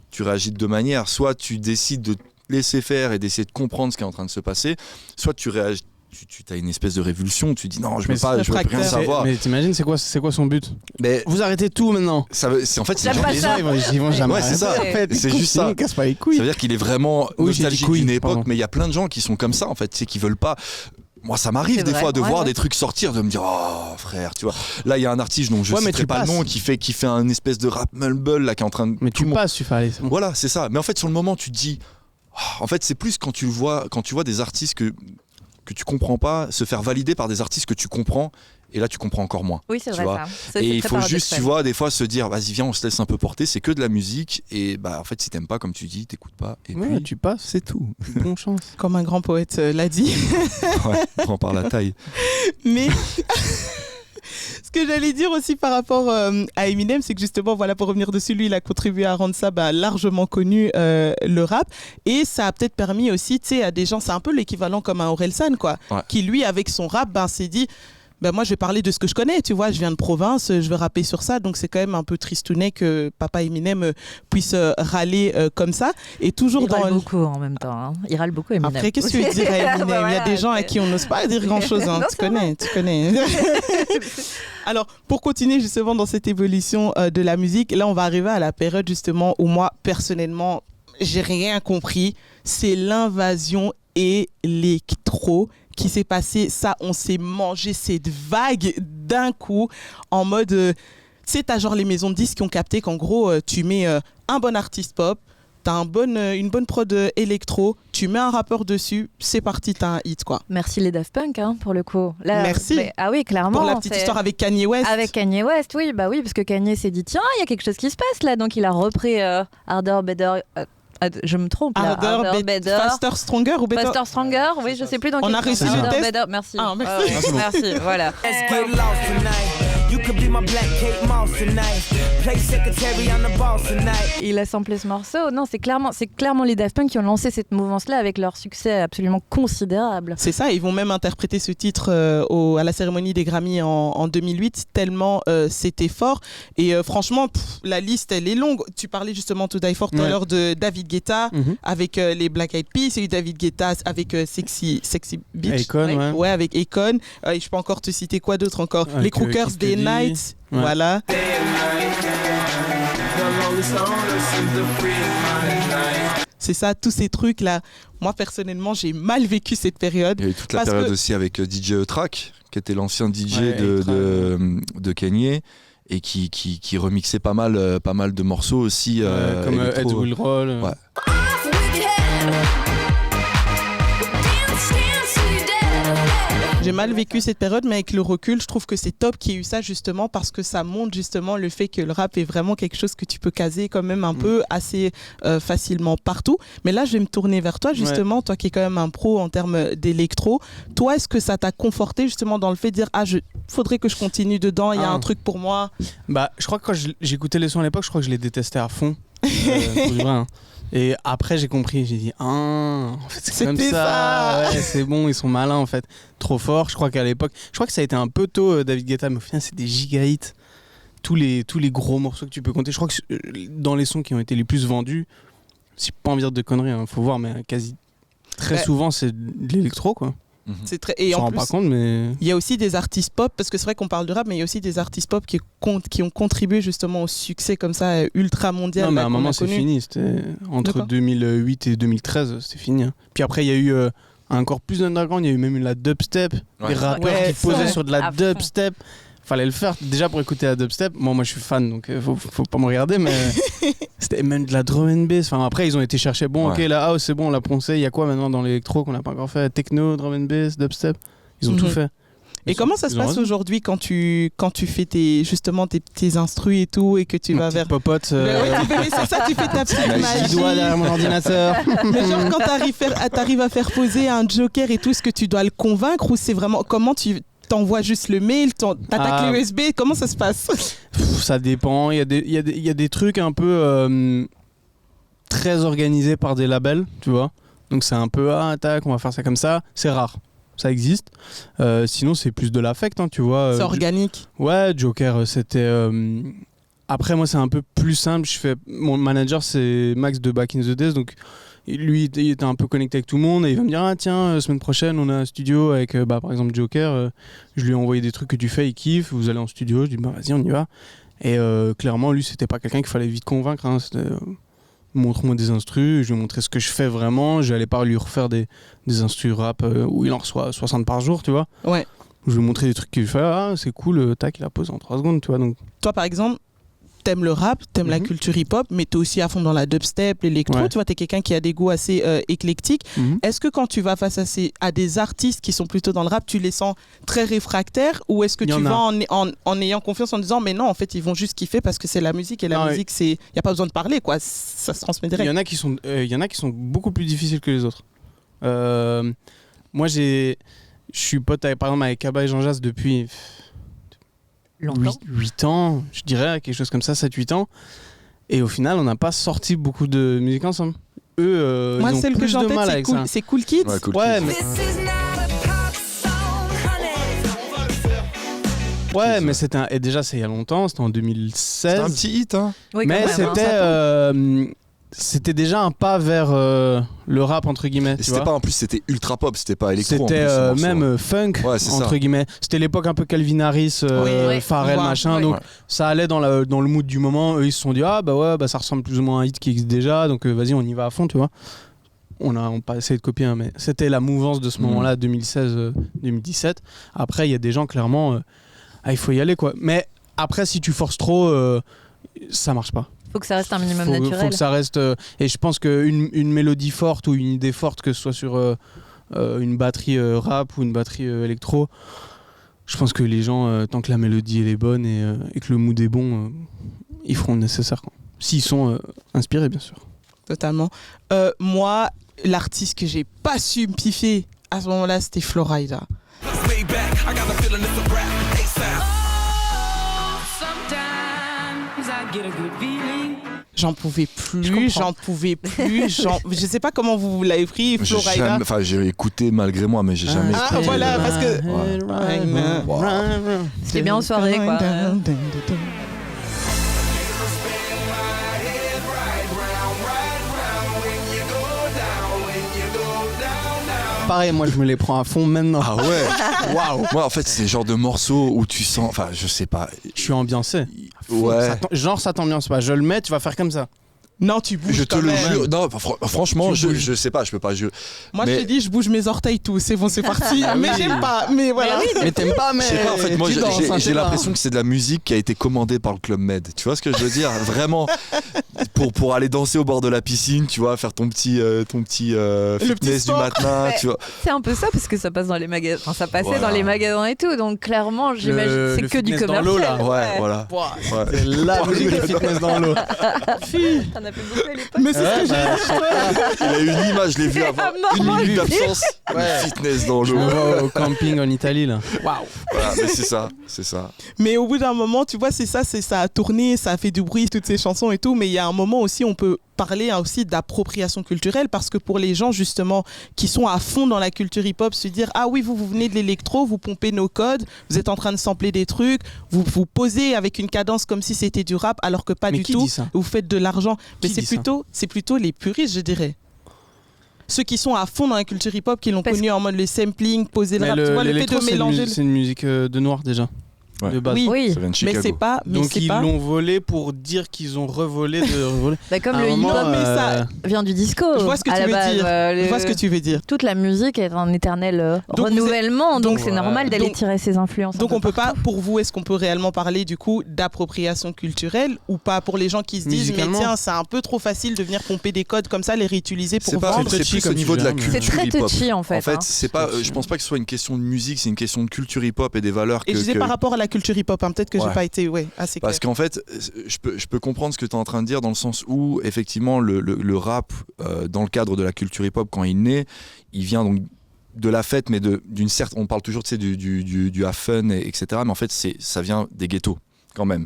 tu réagis de deux manières. Soit tu décides de laisser faire et d'essayer de comprendre ce qui est en train de se passer, soit tu réagis. Tu as une espèce de révulsion, tu dis non, je veux rien savoir. Mais t'imagines, c'est quoi son but ? Vous arrêtez tout maintenant. En fait, les gens ils vont jamais. Ouais, c'est ça. C'est juste ça. Casse pas les couilles. Ça veut dire qu'il est vraiment nostalgique d'une époque, mais il y a plein de gens qui sont comme ça en fait, c'est qui veulent pas. Moi, ça m'arrive des fois de voir des trucs sortir, de me dire oh frère, tu vois. Là, il y a un artiste dont je citerai pas le nom qui fait un espèce de rap mumble là qui est en train de. Mais tu passes, tu fais aller. Voilà, c'est ça. Mais en fait, sur le moment, tu te dis En fait, c'est plus quand tu vois des artistes que tu comprends pas se faire valider par des artistes que tu comprends. Et là, tu comprends encore moins. Oui, c'est vrai ça. Et il faut juste, tu vois, des fois se dire, vas-y, viens, on se laisse un peu porter. C'est que de la musique. Et bah, en fait, si t'aimes pas, comme tu dis, t'écoutes pas. Et puis, tu passes, c'est tout. Bonne chance. Comme un grand poète l'a dit. Ouais, prends par la taille. Mais ce que j'allais dire aussi par rapport à Eminem, c'est que justement, voilà, pour revenir dessus, lui, il a contribué à rendre ça largement connu, le rap. Et ça a peut-être permis aussi, tu sais, à des gens, c'est un peu l'équivalent comme un Orelsan, quoi, qui lui, avec son rap, s'est dit. Moi je vais parler de ce que je connais, tu vois, je viens de province, je vais rapper sur ça, donc c'est quand même un peu tristounet que papa Eminem puisse râler comme ça. Et toujours il râle beaucoup en même temps, hein. Il râle beaucoup Eminem. Après, qu'est-ce que tu dirais Eminem? Il y a des gens à qui on n'ose pas dire grand-chose, hein. Tu connais. Alors, pour continuer justement dans cette évolution de la musique, là on va arriver à la période justement où moi, personnellement, j'ai rien compris, c'est l'invasion électro qui s'est passé. Ça, on s'est mangé cette vague d'un coup en mode tu sais, t'as genre les maisons de disques qui ont capté qu'en gros tu mets un bon artiste pop, t'as une bonne prod électro, tu mets un rappeur dessus, c'est parti, t'as un hit, quoi. Merci les Daft Punk, hein, pour le coup. Là, merci. Ah oui, clairement. Pour la petite histoire avec Kanye West. Avec Kanye West, oui, parce que Kanye s'est dit, tiens, il y a quelque chose qui se passe là, donc il a repris Harder, Better. Je me trompe là. Harder, better. Faster, Stronger ou Better. Faster, Stronger, oui, je sais plus dans quel On a réussi le test. Better. Merci. Merci. Merci, voilà. Let's get lost tonight. You could be my black Kate Moss tonight. Play secretary on the boss tonight. Il a samplé ce morceau. Non, c'est clairement les Daft Punk qui ont lancé cette mouvance-là avec leur succès absolument considérable. C'est ça, ils vont même interpréter ce titre à la cérémonie des Grammy en 2008, tellement c'était fort. Et franchement, la liste, elle est longue. Tu parlais justement To Die For tout à l'heure de David Guetta avec les Black Eyed Peas, et David Guetta avec Sexy Beach. Akon, ouais, avec Akon. Je peux encore te citer quoi d'autre encore? Les Crookers, Day Night. Ouais. Voilà. C'est ça, tous ces trucs-là. Moi, personnellement, j'ai mal vécu cette période. Il y a eu toute la période aussi avec DJ Track, qui était l'ancien DJ de Kanye, et qui remixait pas mal de morceaux aussi. Comme Ed Will Roll. Ouais. J'ai mal vécu cette période, mais avec le recul, je trouve que c'est top qu'il y ait eu ça justement parce que ça montre justement le fait que le rap est vraiment quelque chose que tu peux caser quand même un peu assez facilement partout. Mais là, je vais me tourner vers toi justement, toi qui es quand même un pro en termes d'électro. Toi, est-ce que ça t'a conforté justement dans le fait de dire faudrait que je continue dedans, il y a un truc pour moi? Je crois que quand j'écoutais les sons à l'époque, je crois que je les détestais à fond. Pour vrai, hein. Et après j'ai compris, j'ai dit en fait c'est comme ça. Ouais, c'est bon, ils sont malins en fait, trop fort. Je crois qu'à l'époque, ça a été un peu tôt David Guetta, mais au final c'est des giga-hits. Tous les gros morceaux que tu peux compter, je crois que dans les sons qui ont été les plus vendus, si pas envie de dire de conneries, hein, faut voir, mais quasi très souvent c'est de l'électro quoi. C'est très... Et en plus, pas compte, mais il y a aussi des artistes pop, parce que c'est vrai qu'on parle de rap, mais il y a aussi des artistes pop qui ont contribué justement au succès comme ça ultra mondial. Non, mais à un moment c'est fini, c'était entre 2008 et 2013, c'était fini. Hein. Puis après il y a eu encore plus d'underground, il y a eu même la dubstep, des rappeurs qui posaient sur de la dubstep. Fallait le faire déjà pour écouter la dubstep. Moi je suis fan, donc faut pas me regarder, mais c'était même de la drum and bass. Enfin, après ils ont été chercher ok, la house c'est bon, on l'a poncé. Il y a quoi maintenant dans l'électro qu'on n'a pas encore fait? Techno, drum and bass, dubstep, ils ont tout fait. Et comment ça se passe aujourd'hui quand tu fais tes instrus et tout, et que tu vas vers popote c'est ça, tu fais ta petite magie doigt derrière mon ordinateur. Mais genre quand t'arrives à faire poser un joker et tout, est-ce que tu dois le convaincre, ou c'est vraiment comment tu t'envoies juste le mail, t'as ta clé USB, comment ça se passe? Ça dépend, il y a des trucs un peu très organisés par des labels, tu vois. Donc c'est un peu tac, on va faire ça comme ça, c'est rare. Ça existe. Sinon c'est plus de l'affect, hein, tu vois. C'est organique. Ouais, Joker c'était après moi c'est un peu plus simple, mon manager c'est Max de Back in the Days, donc lui il était un peu connecté avec tout le monde et il va me dire tiens semaine prochaine on a un studio avec par exemple Joker, je lui ai envoyé des trucs que tu fais, il kiffe, vous allez en studio, je dis vas-y on y va. Et clairement lui c'était pas quelqu'un qu'il fallait vite convaincre, hein, c'était montre-moi des instrus, je lui ai montré ce que je fais vraiment, j'allais pas lui refaire des instrus rap où il en reçoit 60 par jour, tu vois. Ouais. Je lui ai montré des trucs qu'il fait, c'est cool, tac, il a posé en 3 secondes, tu vois. Donc toi par exemple, t'aimes le rap, t'aimes la culture hip-hop, mais t'es aussi à fond dans la dubstep, l'électro. Tu vois, t'es quelqu'un qui a des goûts assez éclectiques. Est-ce que quand tu vas face à des artistes qui sont plutôt dans le rap, tu les sens très réfractaires, ou est-ce que tu vas en ayant confiance en disant mais non, en fait, ils vont juste kiffer parce que c'est la musique, et la musique, il n'y a pas besoin de parler, quoi. Ça se transmet direct. Il y en a qui sont beaucoup plus difficiles que les autres. Moi, je suis pote par exemple avec Kaba et Jean Jass depuis 8 ans, je dirais, quelque chose comme ça, 7-8 ans. Et au final, on n'a pas sorti beaucoup de musique ensemble. Eux, moi, ils ont celle plus que de mal avec ça. C'est Cool Kids. Ouais, Cool Kids. Mais c'était et déjà c'est il y a longtemps, c'était en 2016. C'était un petit hit, hein. Oui, mais c'était déjà un pas vers le rap entre guillemets. Et c'était pas en plus, c'était ultra pop, c'était pas électro. C'était en plus, même funk entre guillemets. C'était l'époque un peu Calvin Harris, Pharrell machin. Donc ça allait dans le mood du moment. Eux ils se sont dit ça ressemble plus ou moins à un hit qui existe déjà, donc vas-y on y va à fond, tu vois. On n'a pas essayé de copier, mais c'était la mouvance de ce moment-là, 2016-2017. Après il y a des gens clairement, il faut y aller quoi. Mais après si tu forces trop, ça marche pas. Faut que ça reste un minimum naturel. Faut que ça reste. Et je pense qu'une mélodie forte ou une idée forte, que ce soit sur une batterie rap ou une batterie électro, je pense que les gens, tant que la mélodie elle est bonne et que le mood est bon, ils feront le nécessaire. Quoi. S'ils sont inspirés, bien sûr. Totalement. Moi, l'artiste que j'ai pas su me piffer à ce moment-là, c'était Florida. J'en pouvais plus. Je sais pas comment vous l'avez pris, Florida. J'ai écouté malgré moi, mais j'ai jamais écouté. Voilà, parce que. C'était bien en soirée, quoi. Pareil, moi je me les prends à fond maintenant. Ah ouais. Waouh. Moi en fait c'est le genre de morceau où tu sens, enfin je sais pas. Je suis ambiancé. Ouais. Ça t'ambiance pas. Je le mets, tu vas faire comme ça. Non, tu bouges. Je te le jure. Non, franchement, je sais pas, je peux pas. Moi, je te dis, je bouge mes orteils tout. C'est bon, c'est parti. Mais j'aime pas. Mais voilà. Mais t'aimes pas, mais. Je sais pas, en fait, moi, j'ai l'impression que c'est de la musique qui a été commandée par le Club Med. Tu vois ce que je veux dire? Vraiment, pour aller danser au bord de la piscine, tu vois, faire ton petit fitness du matin, tu vois. C'est un peu ça, parce que ça passe dans les magasins. Enfin, ça passait dans les magasins et tout. Donc, clairement, j'imagine, c'est que du commercial. Dans l'eau, là. Ouais, voilà. C'est la musique de fitness dans l'eau. T'en as fait beaucoup à l'époque. Mais c'est ce que j'ai. Il a une image, je l'ai vu avant une minute d'absence. Fitness dans l'eau. Au camping en Italie, là. Waouh. Voilà, mais c'est ça. Mais au bout d'un moment, tu vois, ça a tourné, ça a fait du bruit, toutes ces chansons et tout. Mais il y a un moment aussi, on peut parler aussi d'appropriation culturelle, parce que pour les gens justement qui sont à fond dans la culture hip-hop, se dire ah oui, vous venez de l'électro, vous pompez nos codes, vous êtes en train de sampler des trucs, vous posez avec une cadence comme si c'était du rap, alors que pas du tout, vous faites de l'argent. Mais c'est plutôt les puristes, je dirais. Ceux qui sont à fond dans la culture hip-hop, qui l'ont connu en mode le sampling, poser le rap, tu vois, le fait de mélanger. C'est une musique de noir déjà. Ouais. De base. Oui. Mais c'est pas. Donc ils l'ont volé pour dire qu'ils ont revolé de revoler. Bah, comme le hip-hop vient du disco. Je vois ce que tu veux dire. Je vois ce que tu veux dire. Toute la musique est un éternel renouvellement, donc c'est normal d'aller tirer ses influences. Donc on peut pas. Pour vous, est-ce qu'on peut réellement parler du coup d'appropriation culturelle ou pas, pour les gens qui se disent mais tiens, c'est un peu trop facile de venir pomper des codes comme ça, les réutiliser pour vendre. C'est plus au niveau de la culture hip-hop. C'est très touchy en fait. En fait, c'est pas. Je pense pas que ce soit une question de musique, c'est une question de culture hip-hop et des valeurs. Et je disais par rapport à la culture hip-hop, peut-être que j'ai pas été assez clair. Parce qu'en fait, je peux comprendre ce que tu es en train de dire, dans le sens où effectivement le rap, dans le cadre de la culture hip-hop, quand il naît, il vient donc de la fête, mais d'une certaine. On parle toujours du have fun, etc. Mais en fait, ça vient des ghettos quand même.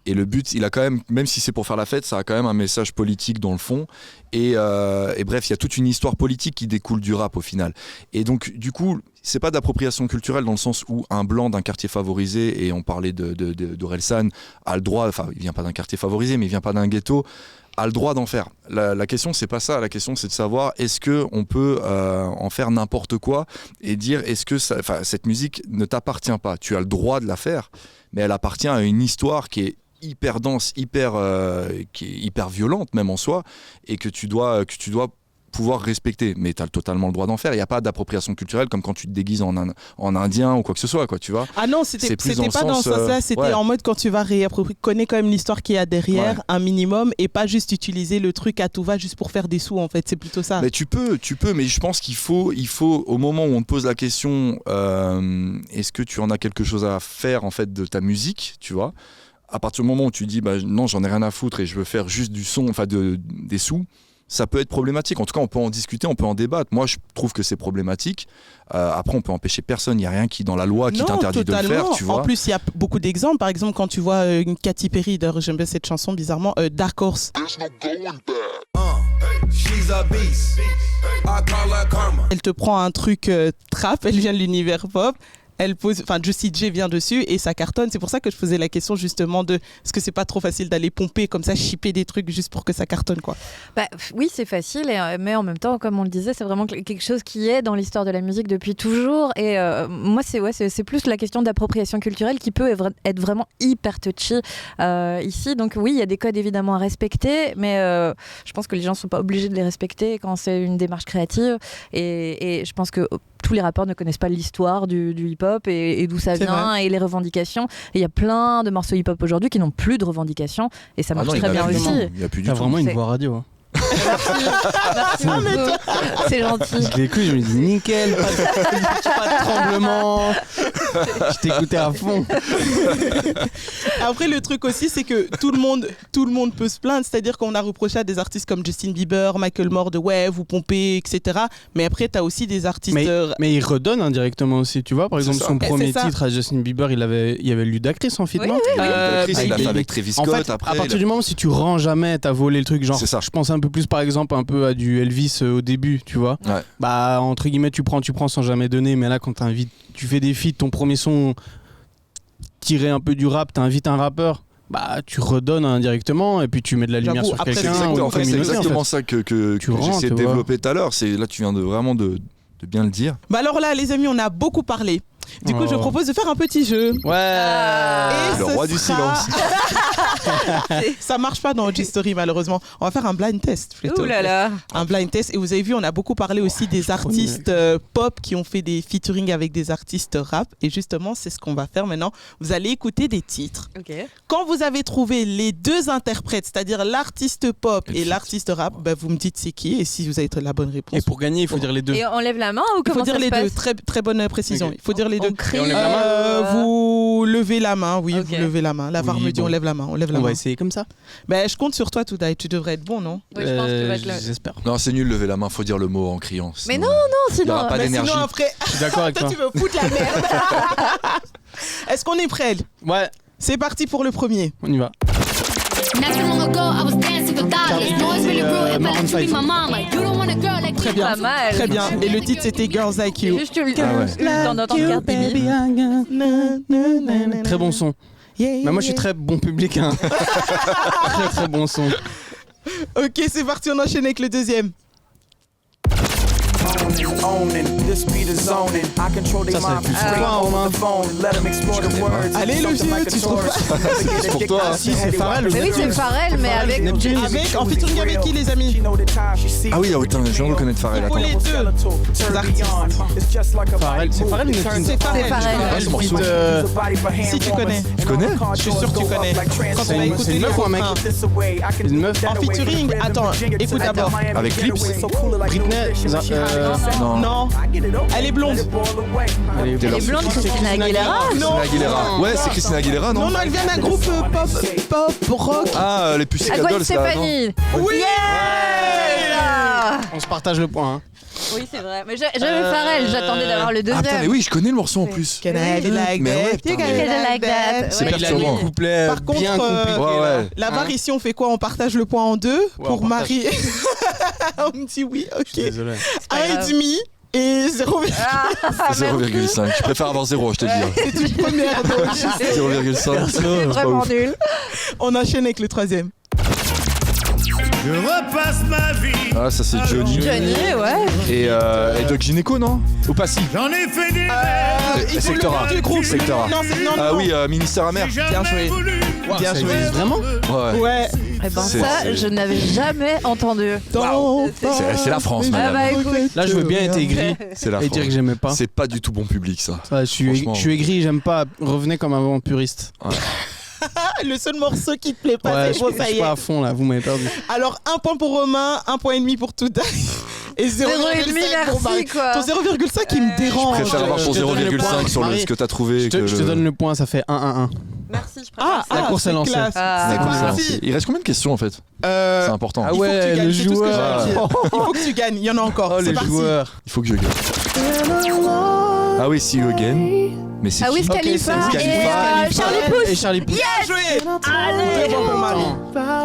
Et le but, il a quand même si c'est pour faire la fête, ça a quand même un message politique dans le fond. Et bref, il y a toute une histoire politique qui découle du rap au final. Et donc, du coup, c'est pas d'appropriation culturelle dans le sens où un blanc d'un quartier favorisé, et on parlait d'Orelsan, a le droit, enfin, il vient pas d'un quartier favorisé, mais il vient pas d'un ghetto, a le droit d'en faire. La question, c'est pas ça. La question, c'est de savoir est-ce qu'on peut en faire n'importe quoi et dire est-ce que cette musique ne t'appartient pas. Tu as le droit de la faire, mais elle appartient à une histoire qui est hyper dense, qui est hyper violente même en soi, et que tu dois pouvoir respecter, mais tu as totalement le droit d'en faire. Il n'y a pas d'appropriation culturelle comme quand tu te déguises en indien ou quoi que ce soit, quoi, tu vois. Ah non, c'était pas dans ce sens-là, c'était en mode quand tu vas réapproprier, connais quand même l'histoire qu'il y a derrière, un minimum, et pas juste utiliser le truc à tout va juste pour faire des sous, en fait, c'est plutôt ça. Mais tu peux, mais je pense qu'il faut au moment où on te pose la question, est-ce que tu en as quelque chose à faire en fait de ta musique, tu vois, à partir du moment où tu dis non, j'en ai rien à foutre et je veux faire juste du son, enfin des sous, ça peut être problématique. En tout cas, on peut en discuter, on peut en débattre. Moi, je trouve que c'est problématique. Après, on peut empêcher personne. Il n'y a rien qui dans la loi qui t'interdit de le faire, tu vois. En plus, il y a beaucoup d'exemples. Par exemple, quand tu vois une Katy Perry, d'ailleurs, j'aime bien cette chanson, bizarrement, Dark Horse. Elle te prend un truc trap, elle vient de l'univers pop. Elle pose, enfin Juicy J vient dessus et ça cartonne. C'est pour ça que je posais la question justement de est-ce que c'est pas trop facile d'aller pomper comme ça, shipper des trucs juste pour que ça cartonne, quoi. Oui, c'est facile, mais en même temps, comme on le disait, c'est vraiment quelque chose qui est dans l'histoire de la musique depuis toujours. Et moi, c'est plus la question d'appropriation culturelle qui peut être vraiment hyper touchy ici. Donc oui, il y a des codes évidemment à respecter, mais je pense que les gens sont pas obligés de les respecter quand c'est une démarche créative. Et je pense que tous les rappeurs ne connaissent pas l'histoire du hip-hop et d'où ça vient et les revendications. Et il y a plein de morceaux hip-hop aujourd'hui qui n'ont plus de revendications et ça marche très bien aussi. Il n'y a plus du tout. T'as vraiment une voix radio. Hein. Merci beaucoup. C'est gentil. Je l'écoute, je me dis nickel, pas de tremblement. Je t'écoutais à fond. Après, le truc aussi, c'est que tout le monde peut se plaindre. C'est-à-dire qu'on a reproché à des artistes comme Justin Bieber, Michael Moore de vous pompez, etc. Mais après, t'as aussi des artistes. Mais il redonne indirectement aussi, tu vois. Par exemple, son premier titre à Justin Bieber, il y avait Ludacris en feat, non ? Ludacris, il l'a fait avec Travis Scott. En fait, après, à partir du moment où si tu rends jamais, t'as volé le truc. Genre, je pense un peu plus, par exemple, un peu à du Elvis au début, tu vois. Ouais. Bah, entre guillemets, tu prends sans jamais donner. Mais là, quand tu fais des feats, ton premier son tiré un peu du rap, t'invites un rappeur. Bah, tu redonnes indirectement et puis tu mets de la lumière sur quelqu'un. C'est exactement ça que j'essaie de développer tout à l'heure. Là, tu viens vraiment de bien le dire. Bah alors là, les amis, on a beaucoup parlé. Du coup, je propose de faire un petit jeu. Ouais. Le roi du silence. Ça marche pas dans OG Story, malheureusement. On va faire un blind test plutôt. Ouh là là. Un blind test. Et vous avez vu, on a beaucoup parlé aussi des artistes pop qui ont fait des featuring avec des artistes rap. Et justement, c'est ce qu'on va faire maintenant. Vous allez écouter des titres. Okay. Quand vous avez trouvé les deux interprètes, c'est-à-dire l'artiste pop et l'artiste rap, bah, vous me dites c'est qui et si vous avez la bonne réponse. Et pour gagner, il faut dire les deux. Et on lève la main ou comment ça se passe ? Il faut dire les deux. Très, très bonne précision. Okay. Il faut dire les deux. On crie, vous levez la main, oui, Okay. vous levez la main. La VAR me dit on lève la main, on lève la main. On va essayer comme ça. Ben, je compte sur toi, Toudaï, tu devrais être bon, non ? Oui, je pense que tu vas être là. J'espère. Non, c'est nul, lever la main, faut dire le mot en criant. Mais non, Il sinon. n'y aura pas d'énergie. Sinon, après, Je suis d'accord avec toi. tu veux foutre la merde. Est-ce qu'on est prêt ? Ouais, C'est parti pour le premier. on y va. Très bien. Pas mal. Très bien. Et le titre, c'était Girls Like You. Juste le temps d'entendre Cardi B. Très bon son. Mais moi, je suis très bon public. Hein. Très très bon son. Ok, c'est parti, on enchaîne avec le deuxième. Allez, le vieux, tu trouves pas ? C'est pour toi. Hein. Si, c'est Pharrell. Mais oui, c'est Pharrell, mais avec. En featuring avec qui, les amis ? Ah oui, attends, je viens de reconnaître Pharrell. Pour Attends. les deux artistes. Pharrell, c'est Pharrell ou Notkin ? C'est Pharrell. Ah, ce morceau. Si tu connais. Tu connais ? Je suis sûr que tu connais. Quand on va écouter C'est une meuf ou un mec ? Une meuf. En featuring, attends, écoute d'abord. Avec Clips ? Britney. Non, elle est blonde. Elle est blonde, Christina Aguilera. Non. Christina Aguilera. Ouais, c'est Christina Aguilera, non ? Non, elle vient d'un groupe pop, rock. Ah, les Pussycat Gwen Dolls, là, non ? Stefani. Oui. Yeah. On se partage le point. Hein. Oui, c'est vrai. Mais j'avais Pharrell, j'attendais d'avoir le Ah deuxième. putain, mais oui, je connais le morceau en plus. Can I be like Mais ouais, that? putain, You can mais- be like that. C'est Ouais. Il a perturbant. mis le couplet Par contre, bien compliqué. Ouais, là. ouais. La VAR ici, on fait quoi ? On partage le point en deux Ouais, pour on partage. Marie. On me dit oui, Je suis ok. désolé. pas grave. 1,5 et 0. 0,5. Je préfère avoir 0, je te le dis. C'est une première donc. 0,5. C'est vraiment nul. On enchaîne avec le troisième. Je repasse ma vie. Ah, ça c'est Johnny. Johnny, ouais. Et Doc Gynéco, non ? Ou pas si ? J'en ai fait des rêves. Il faut Secteur le A. nom du groupe. Secteur A. Non, c'est non, Ah non. oui, Ministère amer. J'ai Bien jamais joué. voulu. Bien Ça joué. existe vraiment ? Ouais. Ouais. Eh ben C'est- ça, c'est- je n'avais jamais entendu. C'est la France, Ah madame. bah écoute. Là, je veux bien être aigri C'est la et France. dire que j'aimais pas. C'est pas du tout bon public, ça. Ouais, Franchement. je suis aigri, j'aime pas. Revenez comme avant, puriste. Le seul morceau qui te plaît pas, Ouais, c'est je bon, ça suis y est. pas à fond là, vous m'avez perdu. Alors, 1 point pour Romain, 1,5 point pour Toudaï. Et 0,5 merci, pour Marie. quoi. Ton 0,5 il me dérange. Je préfère avoir ton je te donne le 0,5 point. sur Marie, ce que t'as trouvé. Je te donne le point, ça fait 1-1-1. Merci, je préfère ça. La course est c'est lancée. classe. Ah. C'est Ah, parti. il reste combien de questions en fait Euh, C'est important. Ah il faut que tu ouais, gagnes, le c'est tout ce que j'ai à joueur. dire. Il faut que tu gagnes, il y en a encore. Oh, c'est les parti. joueurs. Il faut que je gagne. Ah oui, See You Again. Mais c'est Ah oui, qui Khalifa c'est et Khalifa. Charlie Puth. Et Charlie Puth. Bien joué. 2 points pour Marie.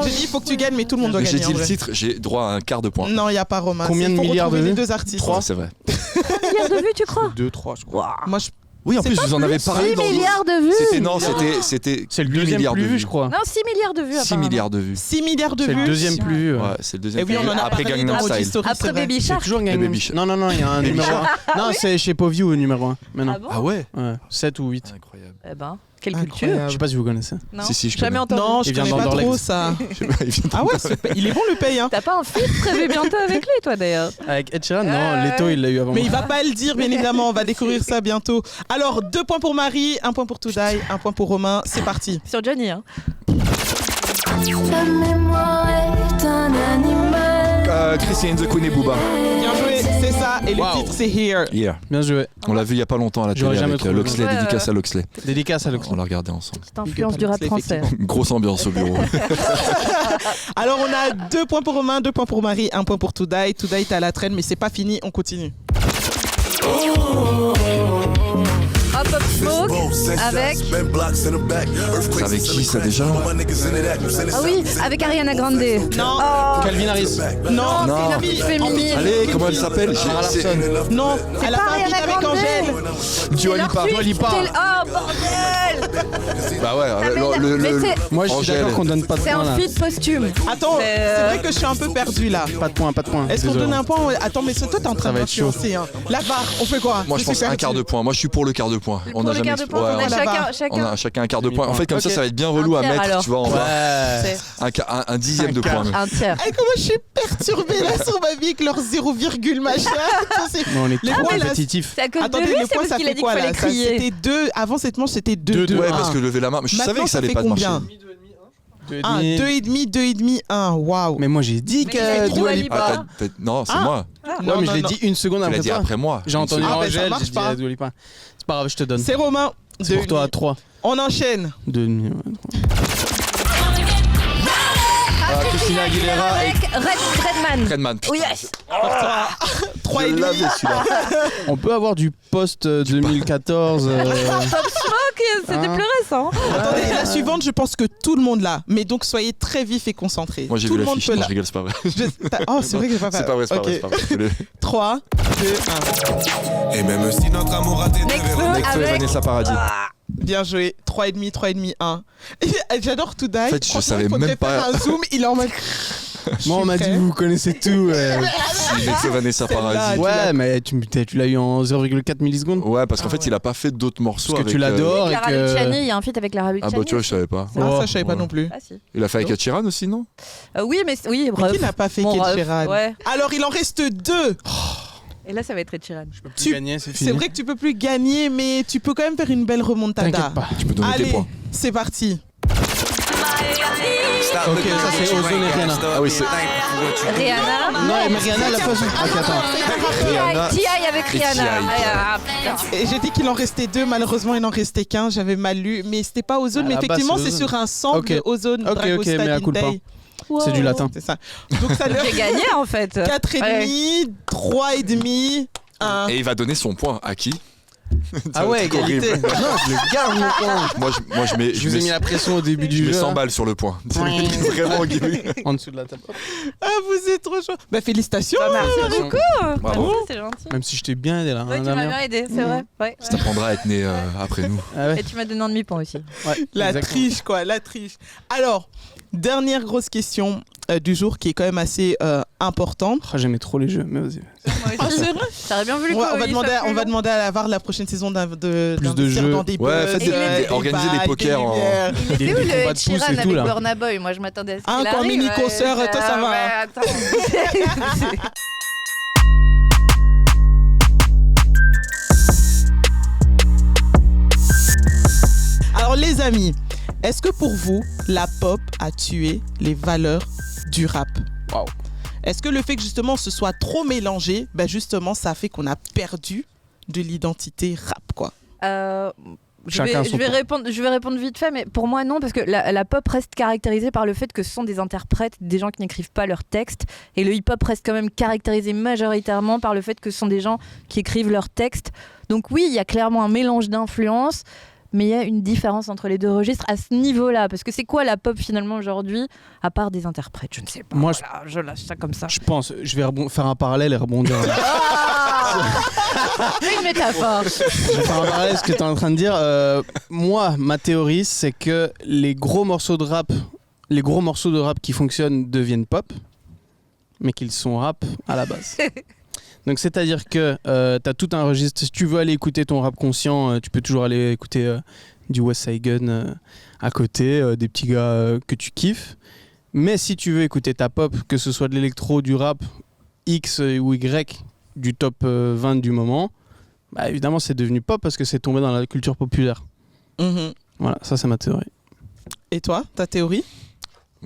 J'ai dit il faut que tu gagnes, mais tout le monde doit Mais gagner. j'ai en dit le vrai. titre, j'ai droit à un quart de point. Non, il n'y a pas Romain. Combien de Il faut milliards de retrouver les vues deux artistes. 3, c'est vrai. Milliards de vues, tu crois 2-3, je crois. Moi, je... Oui, en C'est plus, pas vous en avez plus, parlé 6 dans milliards de vues. C'était C'est le 8 deuxième milliards plus de vu, vues. je crois. Non, 6 milliards de vues. 6 apparemment. milliards de vues. 6 milliards de C'est vues. le deuxième plus vu. Ouais, c'est le deuxième. Et oui, on en a après parlé Gangnam dans Style. Story, Après c'est vrai. Baby C'est Shark. toujours Gangnam Baby Shark. Non, il y a un Baby numéro 1. Non, c'est chez Poview au numéro 1. Mais non. Ah bon Ah ouais. Ouais, 7 ou 8. Incroyable. Eh ben, quelle Incroyable. culture. Je sais pas si vous connaissez. Non, Si, je jamais connais. entendu. Non, je Il vient connais pas d'Anderlecht. trop ça. Je sais pas, il vient de- Ah ouais, il est bon le paye. Hein. T'as pas un feat prévu bientôt avec lui, toi d'ailleurs? Avec Ed Sheeran, non, Leto, il l'a eu avant Mais moi. il va pas le dire, bien évidemment. On va découvrir ça bientôt. Alors, 2 points pour Marie, 1 point pour Toudaï, 1 point pour Romain. C'est parti. Sur Johnny, hein. La mémoire est un animal. Chrissy and the Queen et Booba. Bien joué, c'est ça. Et le Wow. titre, c'est Here. Hier. Bien joué. On l'a vu il y a pas longtemps à la J'aurais télé jamais avec trouvé. Loxley, Ouais, dédicace à Loxley. Dédicace à Loxley. On l'a regardé ensemble. Cette influence du rap français. Grosse ambiance au bureau. Alors, on a 2 points pour Romain, 2 points pour Marie, 1 point pour Toudaï. Toudaï, t'es à la traîne, mais c'est pas fini. On continue. Hop, Pop Smoke avec. C'est avec qui ça déjà Ah oui, avec Ariana Grande. Non, Calvin Harris. non, Non. c'est une fille Féminine. Allez, comment elle s'appelle Non, elle a pas pas un feat Ariana avec Grande. Angèle. Dua Taylor Lipa. Swift, Dua Lipa. Oh bordel. Bah ouais, Mais c'est- Moi, je suis Angèle. d'accord qu'on donne pas de C'est points un là. feat posthume. Attends, c'est vrai que je suis un peu perdu là. Pas de points, pas de points. Est-ce qu'on Désolé. donne un point? Attends, mais toi, t'es en train Ça va être chaud. d'influencer. Hein. La barre, on fait quoi? Moi je pense suis un perdu. quart de point. Moi je suis pour le quart de point. Pour le quart de point, on a ouais. chacun. un quart de point. En fait, comme ça, Ok. ça va être bien relou Un à tiers, mettre, alors. tu vois, en bas. Ouais. Un dixième de point. même. Un tiers. Hey, comment je suis perturbée là sur ma vie avec leur 0, machin. Ça, c'est- Non, on est Les trop points, là, compétitifs. C'est à cause de Attendez, lui, le c'est point, parce ça qu'il a fait dit quoi qu'il là? fallait crier. C'était 2. Avant cette manche, c'était 2. 2-2. Ouais, parce que lever la main. Mais je savais que ça allait pas marcher. Combien? 2,5, 2,5, 1. Waouh. Mais moi, j'ai dit Mais il a que dit Dua Dua Lipa. Lipa. Ah, non, c'est Ah. moi. Ouais, mais je l'ai dit une seconde Tu l'as après dit toi. après moi. J'ai entendu Ah, ben, ça Angèle, marche j'ai dit pas. Dua Lipa. C'est pas grave, je te donne. C'est Romain. C'est pour toi à 3. On enchaîne. 2,5. Christina Aguilera et Avec Redman. Redman. Oh yes. 3 et Je demi. l'avais celui-là. on peut avoir du post 2014. Pop Smoke, c'était Hein. plus récent. Attendez, la suivante, je pense que tout le monde l'a. Mais donc soyez très vifs et concentrés. Moi j'ai Tout vu le monde l'affiche. peut Non, la. je rigole, c'est pas vrai. Oh, c'est vrai que j'ai pas C'est pas vrai, c'est pas vrai. Ok. c'est pas vrai. 3, 2, 1. Et même si notre amour a été Nexo Nexo et avec. Vanessa Paradis. Bien joué. 3,5, 3,5, 1. J'adore Toudaï. En fait, je Franchement, savais il faudrait même pas. faire un zoom. Il est en mode. Moi, on m'a dit, vous connaissez tout. Si, Nexo et Vanessa Celle-là, Paradis. Ouais, mais tu l'as eu en 0,4 millisecondes. Ouais, parce qu'en fait, il a pas fait d'autres morceaux. Parce que tu avec, l'adores et Clara que. Luciani, il y a un feat avec Clara Ah Luciani. bah tu vois, je savais pas. Ah, ça, je savais pas Ouais. non plus. Ah si. Il a fait avec Ed Sheeran aussi, non? Oui, mais oui, Mais bref. qui n'a pas fait Bon, Ed bref, Sheeran? ouais. Alors, il en reste 2. Et là, ça va être Ed Sheeran. Tu gagner, c'est fini. C'est vrai que tu peux plus gagner, mais tu peux quand même faire une belle remontada. T'inquiète pas. Tu peux donner tes Allez, points. c'est parti. Ok, ça c'est Ozone et Rihanna. Ah oui, c'est Rihanna. Non, mais Rihanna, elle a pas. Ok, attends. Rihanna. T.I. avec Et Rihanna. T.I. Ah, putain. Et j'ai dit qu'il en restait 2, malheureusement il en restait qu'un, j'avais mal lu, mais c'était pas Ozone, À mais la base, effectivement c'est c'est Ozone. sur un sample Ok. de Ozone, Ok, Dragosta ok, mais à coup de Dintei. C'est du latin. C'est ça. Donc ça leur J'ai gagné en fait. 4,5, 3,5, 1. Et il va donner son point à qui? Ah ouais, C'est horrible. égalité. Non, je le garde mon point. Moi je mets. Je vous ai mis la pression au début je du mets jeu. 100 hein. balles sur le point. Vraiment Guy. En dessous de la table. Ah vous êtes trop chaud. Bah félicitations. Merci beaucoup. Bravo. Merci, c'est gentil. Même si je t'ai bien aidé là. Ouais, hein, tu m'as Damien. bien aidé, c'est vrai. Ouais. Ça t'apprendra à être né après nous. Ah ouais. Et tu m'as donné un demi-point aussi. Ouais, La exactement. triche quoi, la triche. Alors, dernière grosse question. du jour qui est quand même assez important. J'aimais trop les jeux, mais vas-y. C'est vrai. T'aurais bien voulu on va demander à avoir la prochaine saison plus de jeux. Dans des organiser des pokers. Il était où le Chiran avec Burna Boy? Moi, je m'attendais à ce qu'il arrive. Encore mini concert, toi ça va. Attends. Alors les amis, est-ce que pour vous, la pop a tué les valeurs du rap? Wow. Est-ce que le fait que justement ce soit trop mélangé, justement ça fait qu'on a perdu de l'identité rap quoi? Je vais répondre vite fait, mais pour moi non, parce que la pop reste caractérisée par le fait que ce sont des interprètes, des gens qui n'écrivent pas leurs textes, et le hip-hop reste quand même caractérisé majoritairement par le fait que ce sont des gens qui écrivent leurs textes. Donc oui, il y a clairement un mélange d'influences, mais il y a une différence entre les deux registres à ce niveau-là, parce que c'est quoi la pop finalement aujourd'hui, à part des interprètes? Je ne sais pas. Moi, je lâche ça comme ça. Je pense, je vais faire un parallèle et rebondir. Une métaphore. Je vais faire un parallèle à ce que tu es en train de dire. Moi, ma théorie, c'est que les gros morceaux de rap qui fonctionnent deviennent pop, mais qu'ils sont rap à la base. Donc c'est-à-dire que t'as tout un registre. Si tu veux aller écouter ton rap conscient, tu peux toujours aller écouter du West Side Gun à côté, des petits gars que tu kiffes. Mais si tu veux écouter ta pop, que ce soit de l'électro, du rap, X ou Y, du top 20 du moment, évidemment c'est devenu pop parce que c'est tombé dans la culture populaire. Voilà, ça c'est ma théorie. Et toi, ta théorie?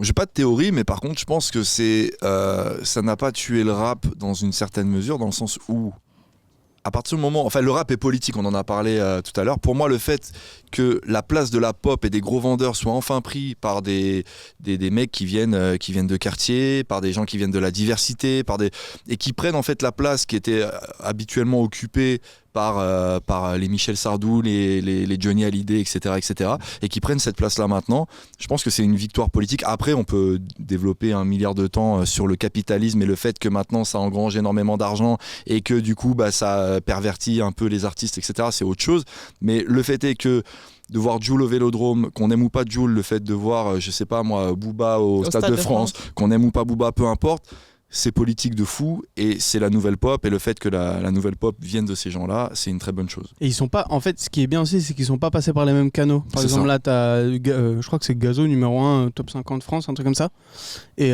J'ai pas de théorie, mais par contre, je pense que ça n'a pas tué le rap dans une certaine mesure, dans le sens où, à partir du moment, enfin, le rap est politique, on en a parlé tout à l'heure. Pour moi, le fait que la place de la pop et des gros vendeurs soit enfin pris par des mecs qui viennent de quartier, par des gens qui viennent de la diversité, et qui prennent en fait la place qui était habituellement occupée par les Michel Sardou, les Johnny Hallyday, etc., et qui prennent cette place-là maintenant. Je pense que c'est une victoire politique. Après, on peut développer 1 milliard de temps sur le capitalisme et le fait que maintenant ça engrange énormément d'argent et que du coup ça pervertit un peu les artistes, etc. C'est autre chose. Mais le fait est que de voir Jul au Vélodrome, qu'on aime ou pas Jul, le fait de voir, je sais pas moi, Booba au Stade de France, qu'on aime ou pas Booba, peu importe, c'est politique de fou et c'est la nouvelle pop, et le fait que la nouvelle pop vienne de ces gens-là, c'est une très bonne chose. Et ils sont pas, en fait, ce qui est bien aussi, c'est qu'ils sont pas passés par les mêmes canaux. Par exemple, là, t'as, je crois que c'est Gazo numéro 1, top 50 France, un truc comme ça. Et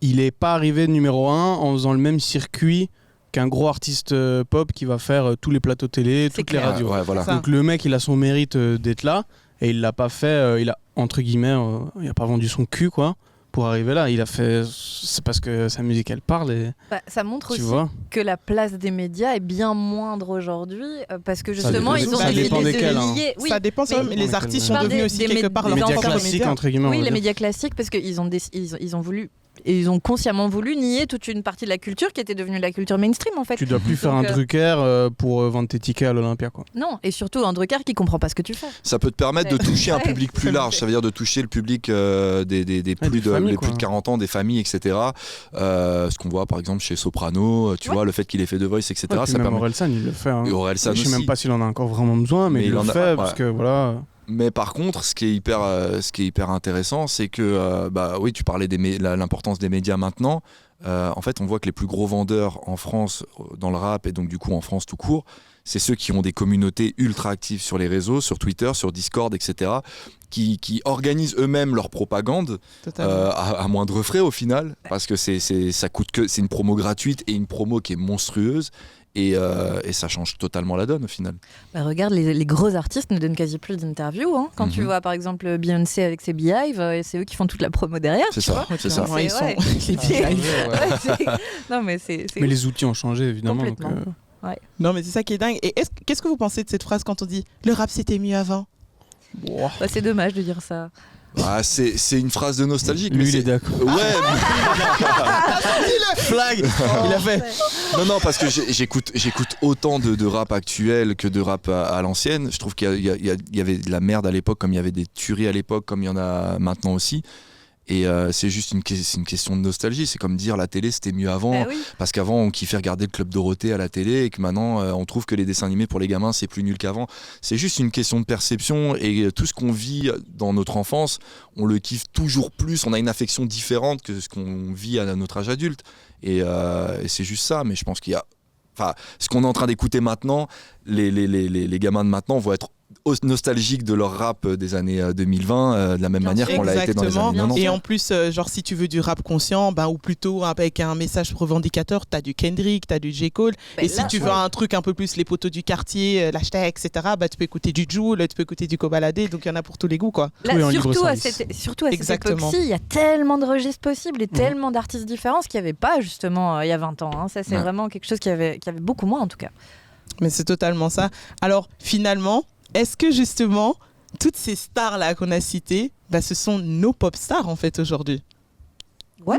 il est pas arrivé numéro 1 en faisant le même circuit qu'un gros artiste pop qui va faire tous les plateaux télé, toutes les radios. Ouais, voilà. Donc le mec, il a son mérite d'être là, et il l'a pas fait, il a, entre guillemets, il a pas vendu son cul, quoi. Pour arriver là, il a fait. C'est parce que sa musique elle parle. Et ça montre aussi que la place des médias est bien moindre aujourd'hui parce que justement ils ont liés. Oui, ça dépend. Mais les artistes sont devenus aussi quelque part les médias classiques entre guillemets. Oui, les médias classiques parce qu'ils ont voulu. Et ils ont consciemment voulu nier toute une partie de la culture qui était devenue la culture mainstream en fait. Tu dois plus faire un Drucker pour vendre tes tickets à l'Olympia quoi. Non, et surtout un Drucker qui comprend pas ce que tu fais. Ça peut te permettre de toucher un public plus large, ça veut dire de toucher le public des plus de 40 ans, des familles, etc. Ce qu'on voit par exemple chez Soprano, tu vois, le fait qu'il ait fait The Voice, etc. Ouais, ça même Orelsan, il le fait. Hein. Orelsan je sais même pas s'il en a encore vraiment besoin, mais il le fait parce que voilà. Mais par contre, ce qui est hyper intéressant, c'est que, oui, tu parlais de l'importance des médias maintenant. En fait, on voit que les plus gros vendeurs en France, dans le rap, et donc du coup en France tout court, c'est ceux qui ont des communautés ultra actives sur les réseaux, sur Twitter, sur Discord, etc., qui organisent eux-mêmes leur propagande à moindre frais au final, parce que c'est une promo gratuite et une promo qui est monstrueuse. Et ça change totalement la donne au final. Regarde, les gros artistes ne donnent quasi plus d'interviews. Hein. Quand tu vois par exemple Beyoncé avec ses Beehive, c'est eux qui font toute la promo derrière. C'est ça. Mais les outils ont changé évidemment. Donc, Non mais c'est ça qui est dingue. Et qu'est-ce que vous pensez de cette phrase quand on dit le rap c'était mieux avant? C'est dommage de dire ça. C'est une phrase de nostalgie. Lui, il est d'accord. Ouais. Flag. Il a fait. Non, parce que j'écoute autant de rap actuel que de rap à l'ancienne. Je trouve qu'il y avait de la merde à l'époque, comme il y avait des tueries à l'époque, comme il y en a maintenant aussi. Et c'est juste une question de nostalgie. C'est comme dire la télé c'était mieux avant, parce qu'avant on kiffait regarder le Club Dorothée à la télé et que maintenant on trouve que les dessins animés pour les gamins c'est plus nul qu'avant. C'est juste une question de perception, et tout ce qu'on vit dans notre enfance, on le kiffe toujours plus, on a une affection différente que ce qu'on vit à notre âge adulte. Et c'est juste ça, mais je pense qu'il y a... Enfin, ce qu'on est en train d'écouter maintenant, les gamins de maintenant vont être nostalgiques de leur rap des années 2020 de la même manière qu'on l'a été dans les années 90. Et en plus, genre si tu veux du rap conscient, ou plutôt avec un message revendicateur, t'as du Kendrick, t'as du J. Cole. Et si tu veux un truc un peu plus les poteaux du quartier, l'hashtag, etc., tu peux écouter du Jul, tu peux écouter du Kobalade, donc il y en a pour tous les goûts, quoi. Là, surtout à cette époque-ci, il y a tellement de registres possibles et tellement d'artistes différents, ce qu'il n'y avait pas justement il y a 20 ans. Ça, c'est vraiment quelque chose qu'il y avait beaucoup moins en tout cas. Mais c'est totalement ça. Alors finalement, est-ce que justement, toutes ces stars-là qu'on a citées, ce sont nos pop stars en fait aujourd'hui? Ouais,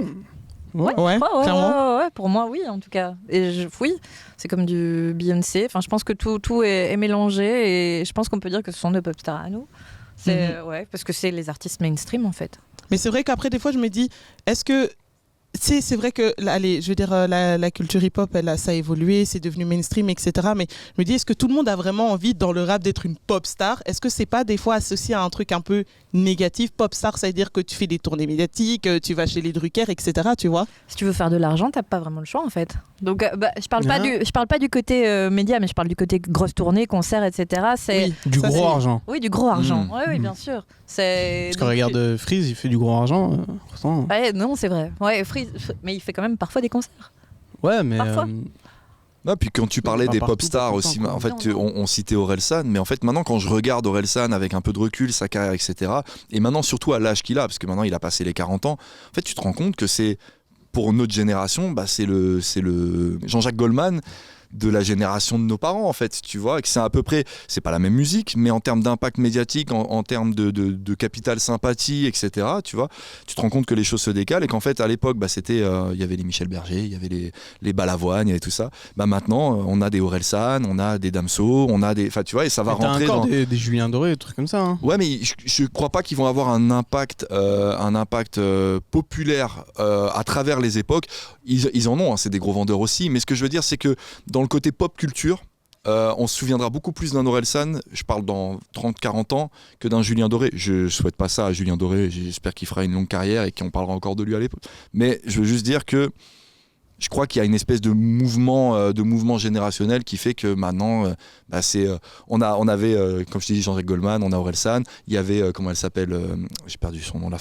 clairement. Ouais, pour moi, oui, en tout cas. Et oui, c'est comme du Beyoncé. Enfin, je pense que tout est mélangé et je pense qu'on peut dire que ce sont nos pop stars à nous. Parce que c'est les artistes mainstream en fait. Mais c'est vrai qu'après, des fois, je me dis, est-ce que c'est vrai que je veux dire, la culture hip-hop, ça a évolué, c'est devenu mainstream, etc. Mais je me dis, est-ce que tout le monde a vraiment envie dans le rap d'être une pop star? Est-ce que c'est pas des fois associé à un truc un peu négatif? Pop star, ça veut dire que tu fais des tournées médiatiques, tu vas chez les Drucker, etc. Tu vois? Si tu veux faire de l'argent, t'as pas vraiment le choix en fait. Donc je parle pas du côté média, mais je parle du côté grosse tournée, concert, etc. C'est du gros argent. Oui, du gros argent. Oui, bien sûr. Parce que regarde Freeze, il fait du gros argent. Non, c'est vrai. Ouais, Freeze, mais il fait quand même parfois des concerts. Ouais, mais. Parfois. Puis quand tu parlais des pop stars aussi, en fait, on citait Orelsan, mais en fait maintenant quand je regarde Orelsan avec un peu de recul, sa carrière, etc. Et maintenant surtout à l'âge qu'il a, parce que maintenant il a passé les 40 ans, en fait tu te rends compte que c'est, pour notre génération, c'est le Jean-Jacques Goldman de la génération de nos parents en fait, tu vois, et que c'est à peu près, c'est pas la même musique, mais en termes d'impact médiatique, en termes de capital sympathie, etc., tu vois, tu te rends compte que les choses se décalent et qu'en fait à l'époque c'était, il y avait les Michel Berger, il y avait les Balavoine, il y avait tout ça. Maintenant on a des Orelsan, on a des Damso, on a des, enfin tu vois, et ça va rentrer encore dans des Julien Doré, des trucs comme ça. Hein. Ouais, mais je crois pas qu'ils vont avoir un impact populaire à travers les époques. Ils en ont, c'est des gros vendeurs aussi, mais ce que je veux dire c'est que dans le côté pop culture, on se souviendra beaucoup plus d'un Orelsan, je parle dans 30-40 ans, que d'un Julien Doré. Je souhaite pas ça à Julien Doré, j'espère qu'il fera une longue carrière et qu'on parlera encore de lui à l'époque. Mais je veux juste dire que je crois qu'il y a une espèce de mouvement générationnel qui fait que maintenant, on avait, comme je t'ai dit, Jean-Jacques Goldman, on a Orelsan, il y avait, comment elle s'appelle, j'ai perdu son nom, la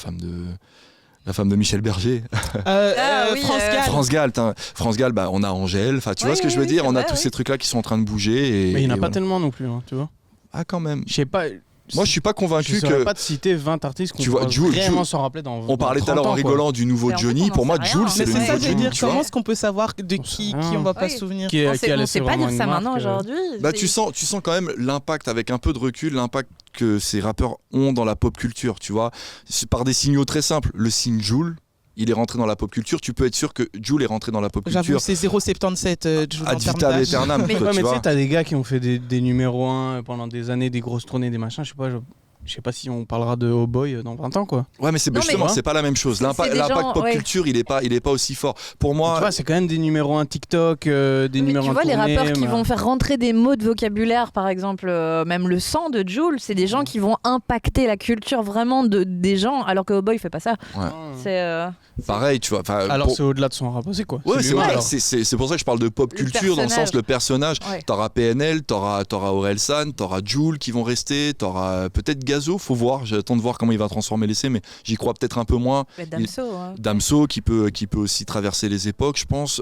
femme de Michel Berger. France Gall. France Gall, on a Angèle. Enfin, tu vois ce que je veux dire? On a tous ces trucs-là qui sont en train de bouger. Mais il n'y en a pas tellement non plus, hein, tu vois. Ah, quand même. Je sais pas. Moi, je suis pas convaincu je saurais pas de citer 20 artistes qu'on pourrait vraiment s'en rappeler dans. On parlait tout à l'heure en rigolant du nouveau Johnny. Pour moi, Jul, c'est le nouveau ça, Johnny. Comment est-ce qu'on peut savoir de qui on va pas se souvenir? On sait pas dire ça maintenant aujourd'hui. Tu sens quand même l'impact, avec un peu de recul, l'impact que ces rappeurs ont dans la pop culture, tu vois, par des signaux très simples. Le signe Jul, il est rentré dans la pop culture. Tu peux être sûr que Jul est rentré dans la pop culture. J'avoue, c'est 0,77 Jul ad vitam aeternam. Mais tu sais, t'as des gars qui ont fait des numéros 1 pendant des années, des grosses tournées, des machins, je sais pas si on parlera de Oh Boy dans 20 ans, quoi. Ouais, mais c'est pas la même chose. L'impact pop culture, il est pas aussi fort. Pour moi, tu vois, c'est quand même des numéros 1 TikTok, des numéros 1 tu vois, les rappeurs qui vont faire rentrer des mots de vocabulaire, par exemple, même le sang de Jul, c'est des gens qui vont impacter la culture vraiment des gens, alors que Oh Boy fait pas ça. Ouais. C'est pareil, tu vois. Alors c'est au-delà de son rap aussi, quoi. Ouais, c'est pour ça que je parle de pop culture, dans le sens le personnage. Ouais. T'auras PNL, t'auras Orelsan, t'auras Jul qui vont rester, t'auras peut-être Gazo, faut voir. J'attends de voir comment il va transformer l'essai, mais j'y crois peut-être un peu moins. Damso qui peut aussi traverser les époques, je pense.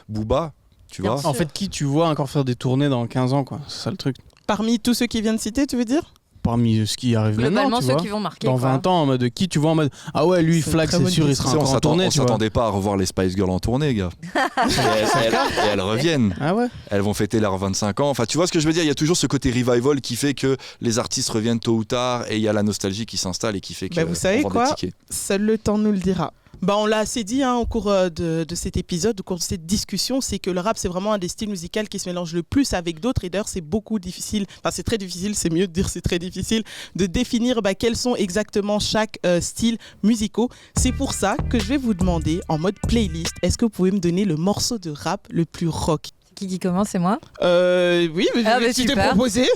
Booba, tu vois. En fait, qui tu vois encore faire des tournées dans 15 ans, quoi. C'est ça le truc. Parmi tous ceux qui viennent de citer, tu veux dire? Parmi ce qui arrive maintenant, tu ceux vois, qui vont marquer dans 20 ans, en mode qui tu vois en mode ah ouais, lui Flag, c'est sûr, il sera encore en tournée. On s'attendait pas à revoir les Spice Girls en tournée, gars. et elles reviennent. Ah ouais. Elles vont fêter leurs 25 ans. Enfin, tu vois ce que je veux dire? Il y a toujours ce côté revival qui fait que les artistes reviennent tôt ou tard, et il y a la nostalgie qui s'installe et qui fait que. Vous savez quoi? Seul le temps nous le dira. On l'a assez dit au cours de cet épisode, au cours de cette discussion, c'est que le rap, c'est vraiment un des styles musicaux qui se mélange le plus avec d'autres. Et d'ailleurs, c'est beaucoup difficile, c'est très difficile, c'est mieux de dire c'est très difficile, de définir quels sont exactement chaque style musicaux. C'est pour ça que je vais vous demander, en mode playlist, est-ce que vous pouvez me donner le morceau de rap le plus rock ? Qui commence, c'est moi? Oui, mais tu t'es proposé.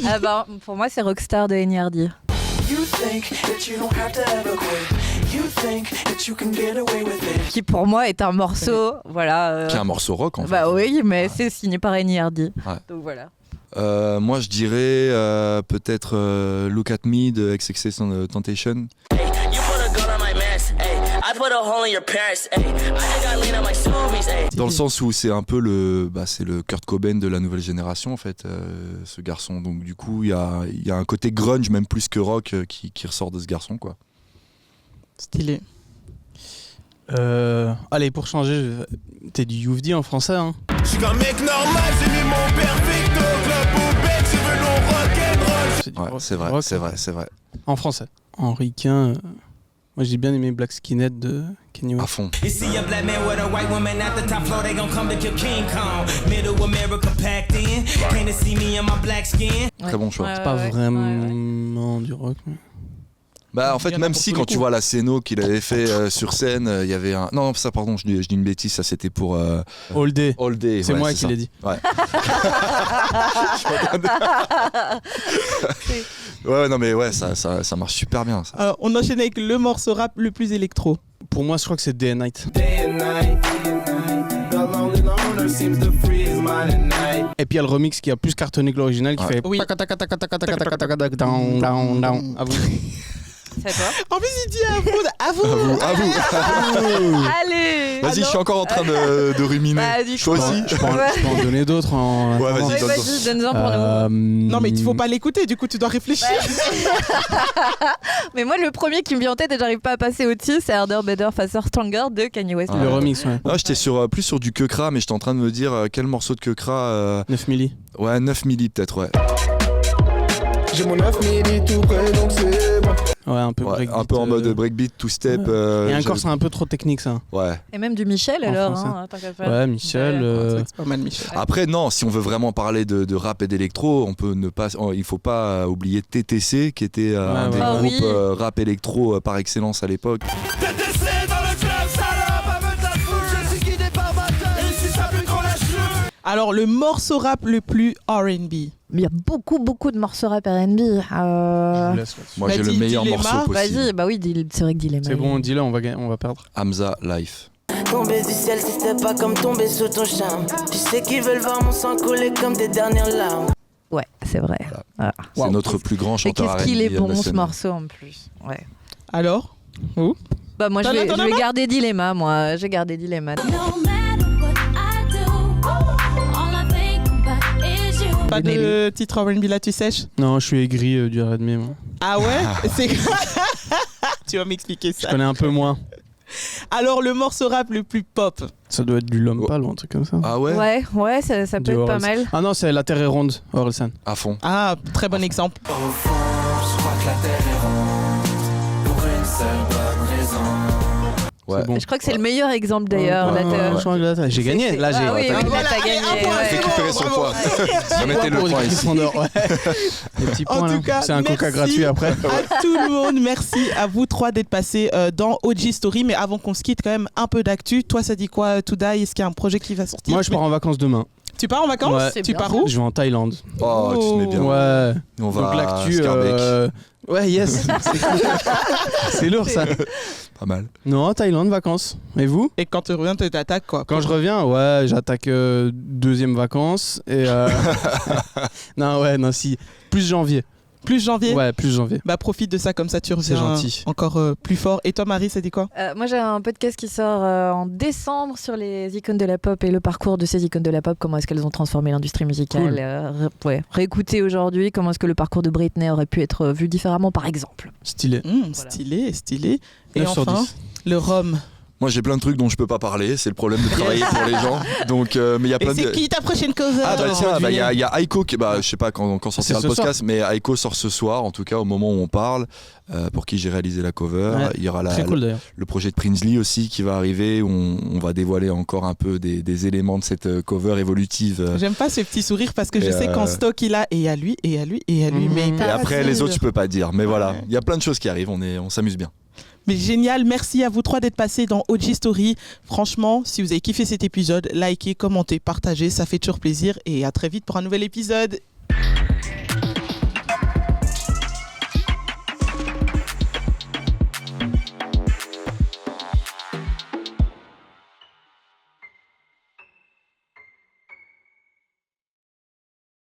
Pour moi, c'est Rockstar de NERD. Qui pour moi est un morceau, qui est un morceau rock en fait. Bah oui, mais c'est signé par NERD. Ouais. Donc voilà. Moi je dirais peut-être Look at Me de XXXTentacion. Dans le sens où c'est un peu c'est le Kurt Cobain de la nouvelle génération en fait, ce garçon. Donc du coup il y a un côté grunge même plus que rock qui ressort de ce garçon quoi. Stylé. Allez, pour changer, t'es du Youvdi en français hein. Je suis un mec normal, j'ai mis mon perfecto, club ou bec, je veux long rock'n'roll. C'est vrai. En français. En ricain, moi j'ai bien aimé Black Skinhead de Kanye West. À fond. Très bon choix. C'est pas vraiment du rock. Mais... en fait, même si quand tu vois la scéno qu'il avait fait sur scène, il y avait un. Non, ça, pardon, je dis une bêtise, ça c'était pour. All Day. C'est moi qui l'ai dit. Ouais. Ouais, non, mais ouais, ça marche super bien. Ça. Alors, on enchaîne avec le morceau rap le plus électro. Pour moi, je crois que c'est Day and Night. Et puis il y a le remix qui a plus cartonné que l'original qui fait. Oui. À vous. C'est à toi. En plus, il dit à vous. Allez. Vas-y, je suis encore en train de ruminer. Toi aussi. Je peux en donner d'autres. Ouais, vas-y, donne-en pour nous. Non, mais il faut pas l'écouter, du coup, tu dois réfléchir. Mais moi, le premier qui me vient en tête et j'arrive pas à passer au-dessus, c'est Harder, Better, Faster, Stronger de Kanye West. Le remix, ouais. Non, j'étais plus sur du Kekra, mais j'étais en train de me dire quel morceau de Kekra. 9 milli. Ouais, 9 milli peut-être, ouais. J'ai mon 9 milli tout près, donc c'est bon. Ouais, un peu en mode breakbeat, two-step. Et encore, c'est un peu trop technique, ça. Ouais. Et même du Michel, alors. Tant qu'à faire. Ouais, Michel. C'est pas mal, Michel. Après, non, si on veut vraiment parler de rap et d'électro, il faut pas oublier TTC, qui était un des groupes rap électro par excellence à l'époque. TTC dans le club, salope, avec la foule, je suis guidé par ma tête, et si ça plus grand lâche. Alors, le morceau rap le plus R&B. Mais il y a beaucoup de morceaux rap R&B. Moi, j'ai le meilleur morceau possible. Vas-y, oui, c'est vrai que Dilemma. C'est bon, dis-le, on va perdre. Hamza, Life. Tomber du ciel, si c'était pas comme tomber sous ton charme. Tu sais qu'ils veulent voir mon sang couler comme des dernières larmes. Ouais, c'est vrai. Voilà. C'est notre plus grand chanteur R&B. Et qu'est-ce qu'il est bon ce morceau en plus. Ouais. Alors où Moi, je vais garder Dilemma, moi. J'ai gardé Dilemma. Pas de titre R&B là, tu sèches? Non, je suis aigri du R&B, moi. Ah ouais? Tu vas m'expliquer ça. Je connais un peu moins. Alors, le morceau rap le plus pop? Ça doit être du L'Homme Pâle ou un truc comme ça. Ah ouais? Ouais, ça peut être pas mal. Ah non, c'est La Terre est ronde, Orelsan. À fond. Ah, très bon exemple. Au fond, je crois que la Terre est ronde, pour une seule bonne raison. Ouais. Bon. Je crois que c'est le meilleur exemple d'ailleurs. J'ai gagné. Là, j'ai t'as gagné. Récupéré son point. Remettez le point ici. Les petits points, en tout cas, c'est un coca gratuit après. À tout le monde, merci à vous trois d'être passés dans OG Story. Mais avant qu'on se quitte, quand même un peu d'actu. Toi, ça dit quoi, Toudaï? Est-ce qu'il y a un projet qui va sortir? Moi, je pars en vacances demain. Tu pars en vacances? Ouais. Tu pars où? Je vais en Thaïlande. Oh, tu te mets bien. Ouais. On va donc l'actu. Ouais, yes. C'est lourd ça. Pas mal. Non, Thaïlande, vacances. Et vous? Et quand tu reviens, tu t'attaques quoi? Quand je reviens, ouais, j'attaque deuxième vacances. Et non, si. Plus janvier. Plus janvier? Ouais, plus janvier. Bah profite de ça, comme ça tu reviens encore plus fort. Et toi Marie, ça dit quoi? Moi j'ai un podcast qui sort en décembre sur les icônes de la pop et le parcours de ces icônes de la pop, comment est-ce qu'elles ont transformé l'industrie musicale. Cool. Réécouter aujourd'hui comment est-ce que le parcours de Britney aurait pu être vu différemment par exemple. Stylé. Stylé. Et 9 sur enfin, 10. le rhum. Moi j'ai plein de trucs dont je peux pas parler, c'est le problème de travailler pour les gens. Donc mais il y a plein Et c'est qui ta prochaine cover? Ah bah tiens, il y a Aiko qui je sais pas quand sortira le podcast, mais Aiko sort ce soir, en tout cas au moment où on parle, pour qui j'ai réalisé la cover. Ouais, il y aura cool, le projet de Prinsley aussi qui va arriver, où on va dévoiler encore un peu des éléments de cette cover évolutive. J'aime pas ce petit sourire parce que je sais qu'en stock il a et il y a lui et il y a lui et il y a lui. Mais et après les autres je peux pas dire, mais voilà, il y a plein de choses qui arrivent, on s'amuse bien. Mais génial, merci à vous trois d'être passés dans OG Story. Franchement, si vous avez kiffé cet épisode, likez, commentez, partagez, ça fait toujours plaisir et à très vite pour un nouvel épisode.